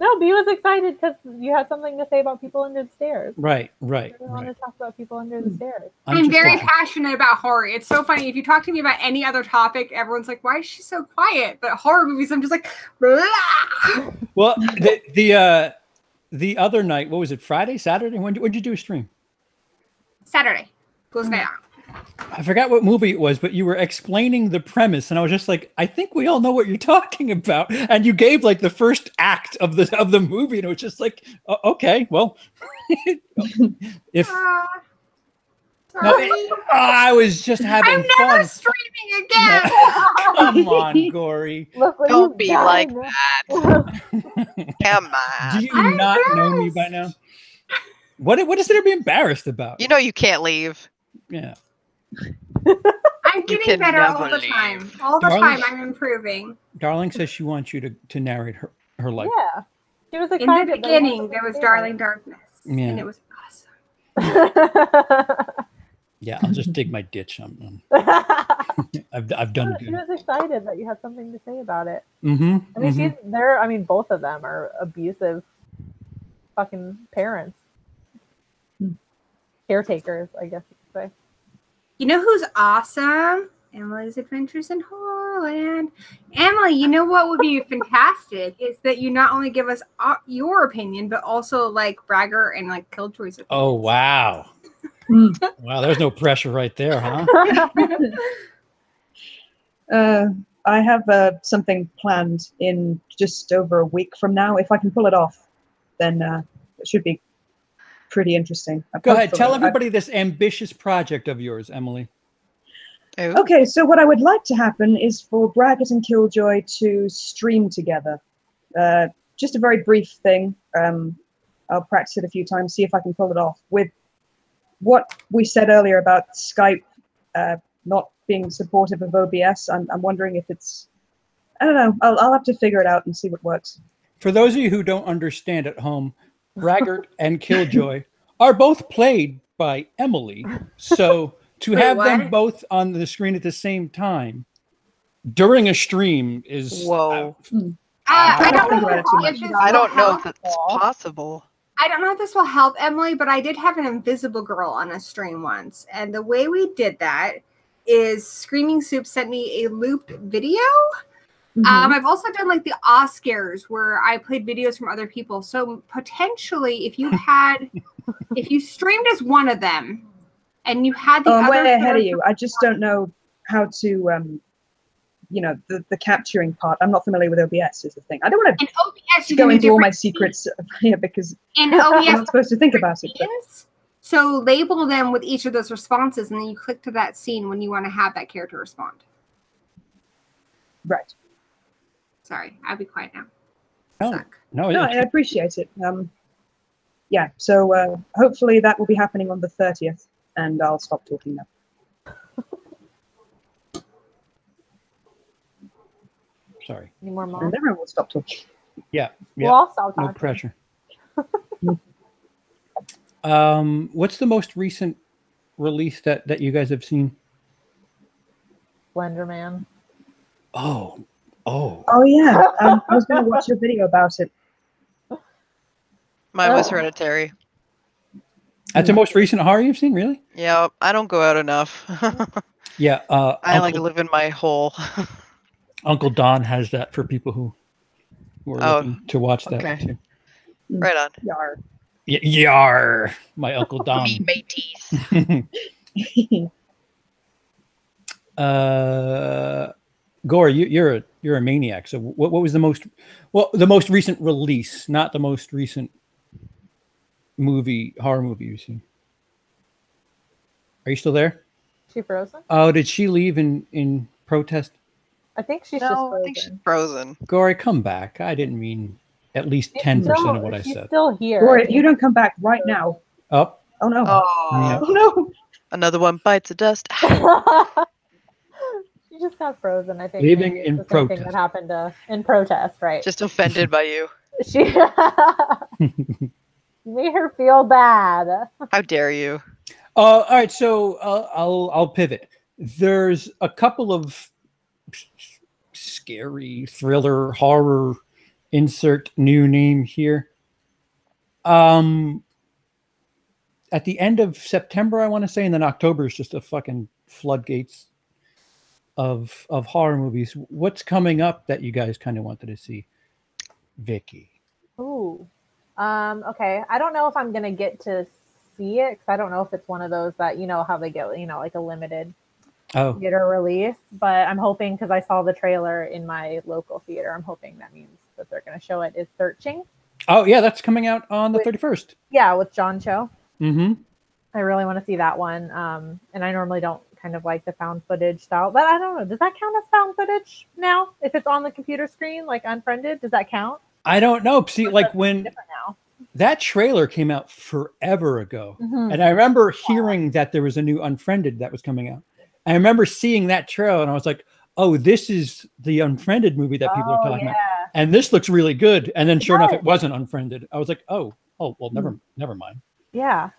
No, B was excited because you had something to say about People Under the Stairs. Right. I want to talk about People Under the Stairs. I'm very passionate about horror. It's so funny. If you talk to me about any other topic, everyone's like, why is she so quiet? But horror movies, I'm just like, blah. Well, the other night, what was it? Friday, Saturday? When did you do a stream? Saturday. Close my eye. I forgot what movie it was, but you were explaining the premise, and I was just like, I think we all know what you're talking about. And you gave like the first act of the movie, and it was just like, okay, well, if Sorry. I was just having I'm fun. never streaming again. Come on, Gory. Don't be like that. Come on. Do you not know me by now? What is there to be embarrassed about? You know you can't leave. Yeah. I'm getting better all the time. All the Darling, time, I'm improving. Darling says she wants you to narrate her life. Yeah. She was In excited. the beginning, there was Darling Darkness. Yeah. And it was awesome. Yeah, I'll just dig my ditch. I've done She good. was excited that you had something to say about it. Mm-hmm. I mean, I mean, both of them are abusive fucking parents. Caretakers, I guess you could say. You know who's awesome? Emily's Adventures in Horrorland. Emily, you know what would be fantastic is that you not only give us your opinion, but also like Bragger and like Killjoy's opinion. Oh, wow. Wow, there's no pressure right there, huh? I have something planned in just over a week from now. If I can pull it off, then it should be pretty interesting. Go ahead, tell everybody this ambitious project of yours, Emily. Okay, so what I would like to happen is for Braggart and Killjoy to stream together. Just a very brief thing. I'll practice it a few times, see if I can pull it off. With what we said earlier about Skype not being supportive of OBS, I'm wondering if it's... I don't know. I'll have to figure it out and see what works. For those of you who don't understand at home, Braggart and Killjoy are both played by Emily. So to have them both on the screen at the same time during a stream is... Whoa. I don't know if it's possible. I don't know if this will help, Emily, but I did have an invisible girl on a stream once. And the way we did that is Screaming Soup sent me a looped video. I've also done like the Oscars where I played videos from other people. So potentially if you streamed as one of them and you had the other... I'm way ahead of you. I just don't know how to... you know, the capturing part. I'm not familiar with OBS is the thing. I don't want to go into all my secrets here because in OBS, I'm not supposed to think about it. So label them with each of those responses and then you click to that scene when you want to have that character respond. Right. Sorry, I'll be quiet now. No, I appreciate it. Yeah, so hopefully that will be happening on the 30th and I'll stop talking now. Sorry. Any more and everyone will stop talking. Yeah. We'll all stop talking. No pressure. What's the most recent release that you guys have seen? Slender Man. Oh, yeah. I was going to watch your video about it. Mine was Hereditary. That's the most recent horror you've seen, really? Yeah, I don't go out enough. Yeah. I like to live in my hole. Uncle Don has that for people who are looking to watch that too. Right on. Yar. Yar, my Uncle Don. Me mateys. Gore, you're a maniac. So what was the most recent release, not the most recent horror movie you've seen? Are you still there? She frozen? Oh, did she leave in protest? I think she's just frozen. I think she's frozen. Gore, come back. I didn't mean at least 10% of what I she's said. Still here. Gore, if you don't come back right now. Oh no. Oh no. Another one bites the dust. She just got frozen, I think. Leaving in protest. That happened in protest, right? Just offended by you. She made her feel bad. How dare you? All right, so I'll pivot. There's a couple of scary thriller horror, insert new name here. At the end of September, I want to say, and then October is just a fucking floodgates of horror movies. What's coming up that you guys kind of wanted to see? Vicky. Ooh. Okay. I don't know if I'm gonna get to see it because I don't know if it's one of those that how they get like a limited theater release. But I'm hoping because I saw the trailer in my local theater. I'm hoping that means that they're gonna show it. Is Searching? Oh yeah, that's coming out on the 31st. Yeah, with John Cho. Mm-hmm. I really want to see that one. And I normally don't kind of like the found footage style, but I don't know. Does that count as found footage now? If it's on the computer screen, like Unfriended, does that count? I don't know. See, like when that trailer came out forever ago, and I remember hearing that there was a new Unfriended that was coming out. I remember seeing that trailer, and I was like, "Oh, this is the Unfriended movie that people are talking about." And this looks really good. And then, sure enough, it wasn't Unfriended. I was like, "Oh, well, never mind." Yeah,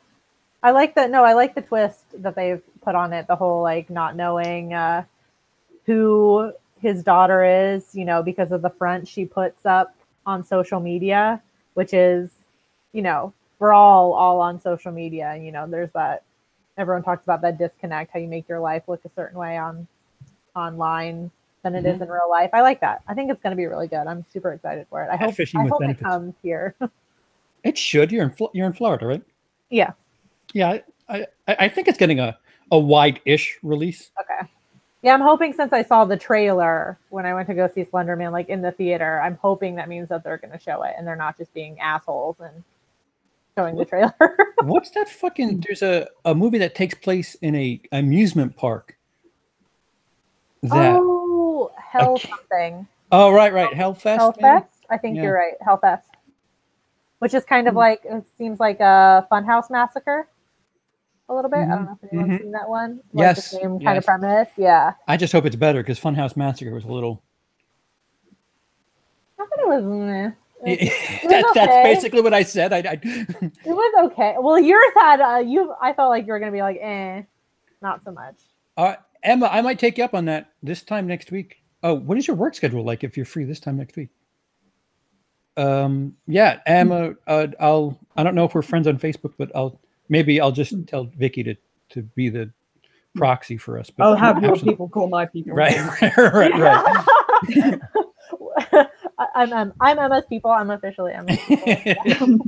I like that. No, I like the twist that they've put on it. The whole like not knowing who his daughter is, you know, because of the front she puts up on social media, which is, you know, we're all on social media. You know, there's that, everyone talks about that disconnect, how you make your life look a certain way online than it is in real life. I like that. I think it's going to be really good. I'm super excited for it. I hope it comes here. It should. You're in Florida, right? Yeah. Yeah. I think it's getting a wide-ish release. Okay. Yeah, I'm hoping, since I saw the trailer when I went to go see Slender Man, like in the theater, I'm hoping that means that they're going to show it and they're not just being assholes and showing the trailer. What's that fucking? There's a movie that takes place in a amusement park. Something. Oh, right. Hellfest. Hellfest? I think you're right. Hellfest. Which is kind of like, it seems like a Funhouse Massacre. A little bit. I don't know if anyone's seen that one. Like yes. The same kind of premise. Yeah. I just hope it's better, because Funhouse Massacre was a little. I thought it was. That's basically what I said. It was okay. Well, yours had I felt like you were gonna be like, not so much. Emma, I might take you up on that this time next week. Oh, what is your work schedule like if you're free this time next week? Yeah, Emma. I don't know if we're friends on Facebook, but I'll just tell Vicky to be the proxy for us. But I'll have your people call my people. Right. I'm Emma's people. I'm officially Emma's people.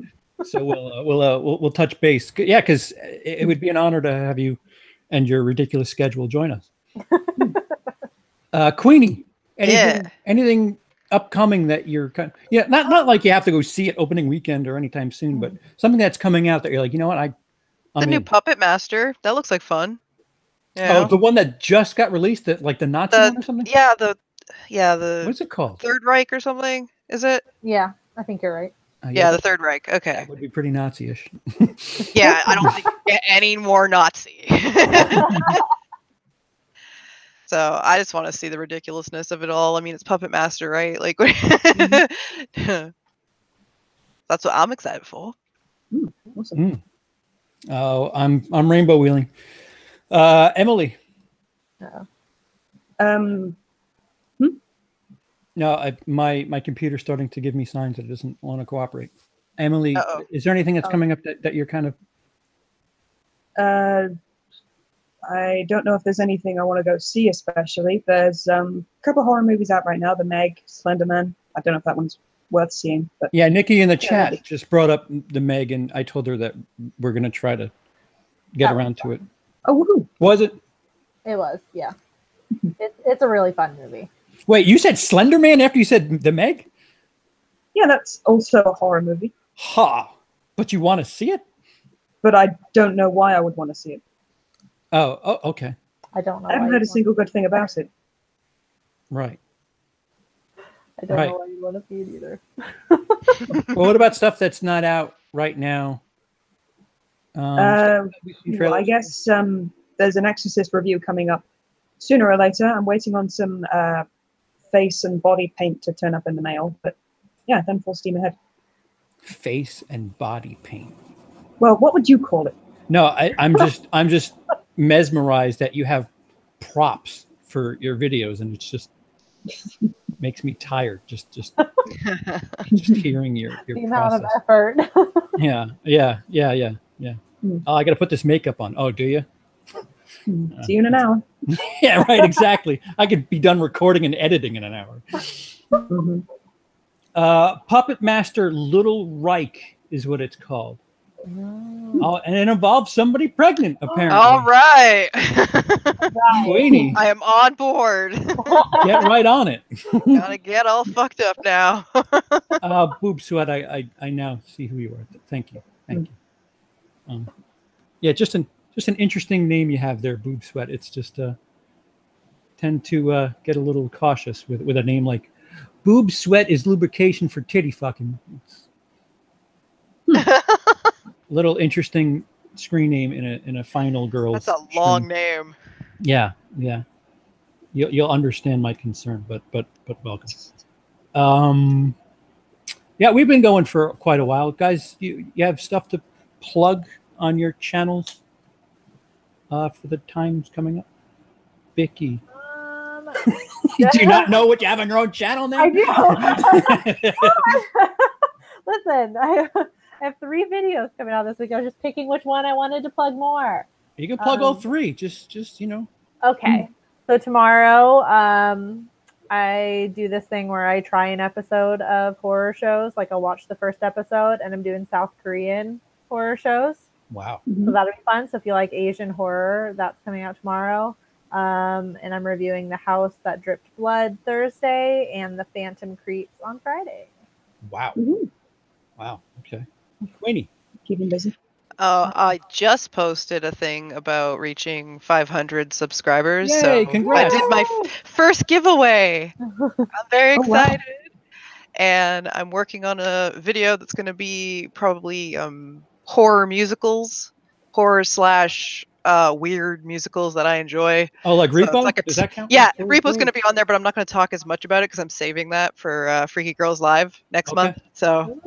So we'll touch base. Yeah, because it would be an honor to have you and your ridiculous schedule join us. Queenie, anything upcoming that you're not like you have to go see it opening weekend or anytime soon, but something that's coming out that you're like, you know what, the new Puppet Master, that looks like fun. Yeah. Oh, the one that just got released, like the Nazi one or something? Yeah, the what's it called? Third Reich or something, is it? Yeah, I think you're right. The Third Reich. Okay. That would be pretty Nazi-ish. Yeah, I don't think you get any more Nazi. So I just want to see the ridiculousness of it all. I mean, it's Puppet Master, right? Like, that's what I'm excited for. Awesome. Oh, I'm rainbow wheeling. Emily. No, my computer's starting to give me signs that it doesn't want to cooperate. Emily, is there anything that's coming up that you're kind of? I don't know if there's anything I want to go see especially. There's a couple horror movies out right now. The Meg, Slender Man. I don't know if that one's worth seeing. But yeah, Nikki in the chat just brought up the Meg, and I told her that we're going to try to get around to it. Oh, woohoo. Was it? It was, yeah. It's a really fun movie. Wait, you said Slender Man after you said the Meg? Yeah, that's also a horror movie. Ha! But you want to see it? But I don't know why I would want to see it. Oh, okay. I don't know. I haven't heard a single good thing about it. Right. I don't know why you want to see it either. Well, what about stuff that's not out right now? Well, I guess there's an Exorcist review coming up sooner or later. I'm waiting on some face and body paint to turn up in the mail. But yeah, then full steam ahead. Face and body paint. Well, what would you call it? No, I'm just mesmerized that you have props for your videos, and it's just makes me tired just hearing your the process. amount of effort. Yeah. Oh, I got to put this makeup on. Oh, do you? See you in an hour. Yeah, right. Exactly. I could be done recording and editing in an hour. Puppet Master Little Reich is what it's called. Oh, and it involves somebody pregnant, apparently. All right. Queenie, I am on board. Get right on it. Gotta get all fucked up now. Boob Sweat, I now see who you are. Thank you. Yeah, just an interesting name you have there, Boob Sweat. It's just tend to get a little cautious with a name like Boob Sweat is lubrication for titty fucking. Little interesting screen name in a final girl's. That's a long name. Yeah. You'll understand my concern, but welcome. Yeah, we've been going for quite a while, guys. You have stuff to plug on your channels for the times coming up, Vicky. Do you not know what you have on your own channel now? I do. Listen, I have 3 videos coming out this week. I was just picking which one I wanted to plug more. You can plug all 3. Just you know. Okay. So tomorrow, I do this thing where I try an episode of horror shows. Like I'll watch the first episode, and I'm doing South Korean horror shows. Wow. So that'll be fun. So if you like Asian horror, that's coming out tomorrow. And I'm reviewing The House That Dripped Blood Thursday and The Phantom Creeps on Friday. Wow. Wow. Okay. Queenie. Keeping busy. I just posted a thing about reaching 500 subscribers. Yay, so congrats. I did my first giveaway. I'm very excited. Wow. And I'm working on a video that's going to be probably horror musicals, horror / weird musicals that I enjoy. Oh, like Repo? Like Does that count? Yeah, Repo's going to be on there, but I'm not going to talk as much about it because I'm saving that for Freaky Girls Live next month. So,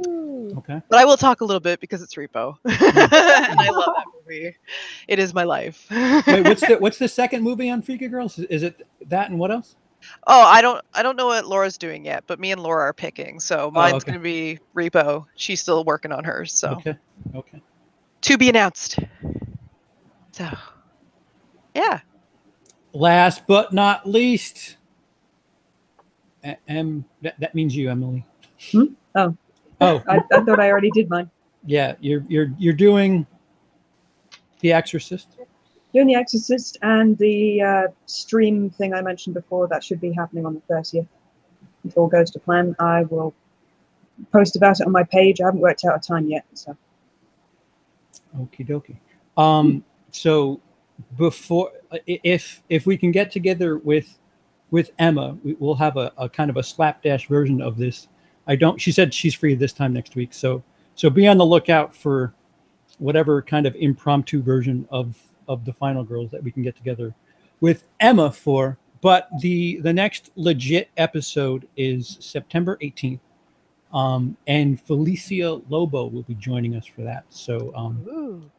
okay. But I will talk a little bit because it's Repo, and I love that movie. It is my life. Wait, what's the second movie on Freaky Girls? Is it that and what else? Oh, I don't know what Laura's doing yet, but me and Laura are picking. So mine's going to be Repo. She's still working on hers. So okay. To be announced. So, yeah. Last but not least, that means you, Emily. Oh, I thought I already did mine. Yeah, you're doing The Exorcist. Doing The Exorcist and the stream thing I mentioned before. That should be happening on the 30th. If all goes to plan, I will post about it on my page. I haven't worked out a time yet, so. Okie dokie. So before, if we can get together with Emma, we'll have a kind of a slapdash version of this. She said she's free this time next week. So be on the lookout for whatever kind of impromptu version of the Final Girls that we can get together with Emma for. But the next legit episode is September 18th. And Felicia Lobo will be joining us for that. So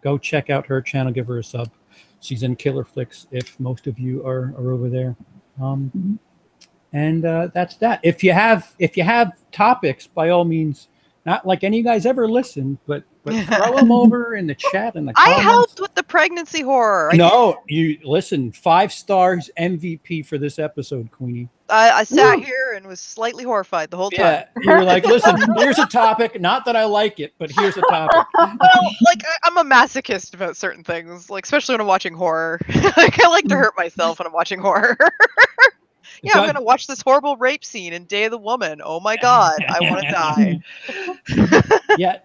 go check out her channel, give her a sub. She's in Killer Flicks if most of you are over there. And that's that. If you have topics, by all means, not like any of you guys ever listen, but throw them over in the chat and the comments. I helped with the pregnancy horror. You listen. 5 stars MVP for this episode, Queenie. I sat here and was slightly horrified the whole time. Yeah, you were like, listen, here's a topic. Not that I like it, but here's a topic. Well, like I'm a masochist about certain things, like especially when I'm watching horror. Like I like to hurt myself when I'm watching horror. Yeah, I'm gonna watch this horrible rape scene in Day of the Woman. Oh my god, I want to die. Yeah,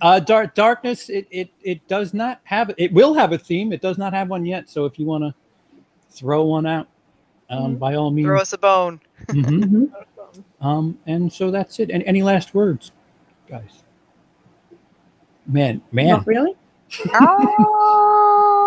Darkness. It does not have. It will have a theme. It does not have one yet. So if you want to throw one out, by all means, throw us a bone. And so that's it. And any last words, guys? Man. Not really. Oh.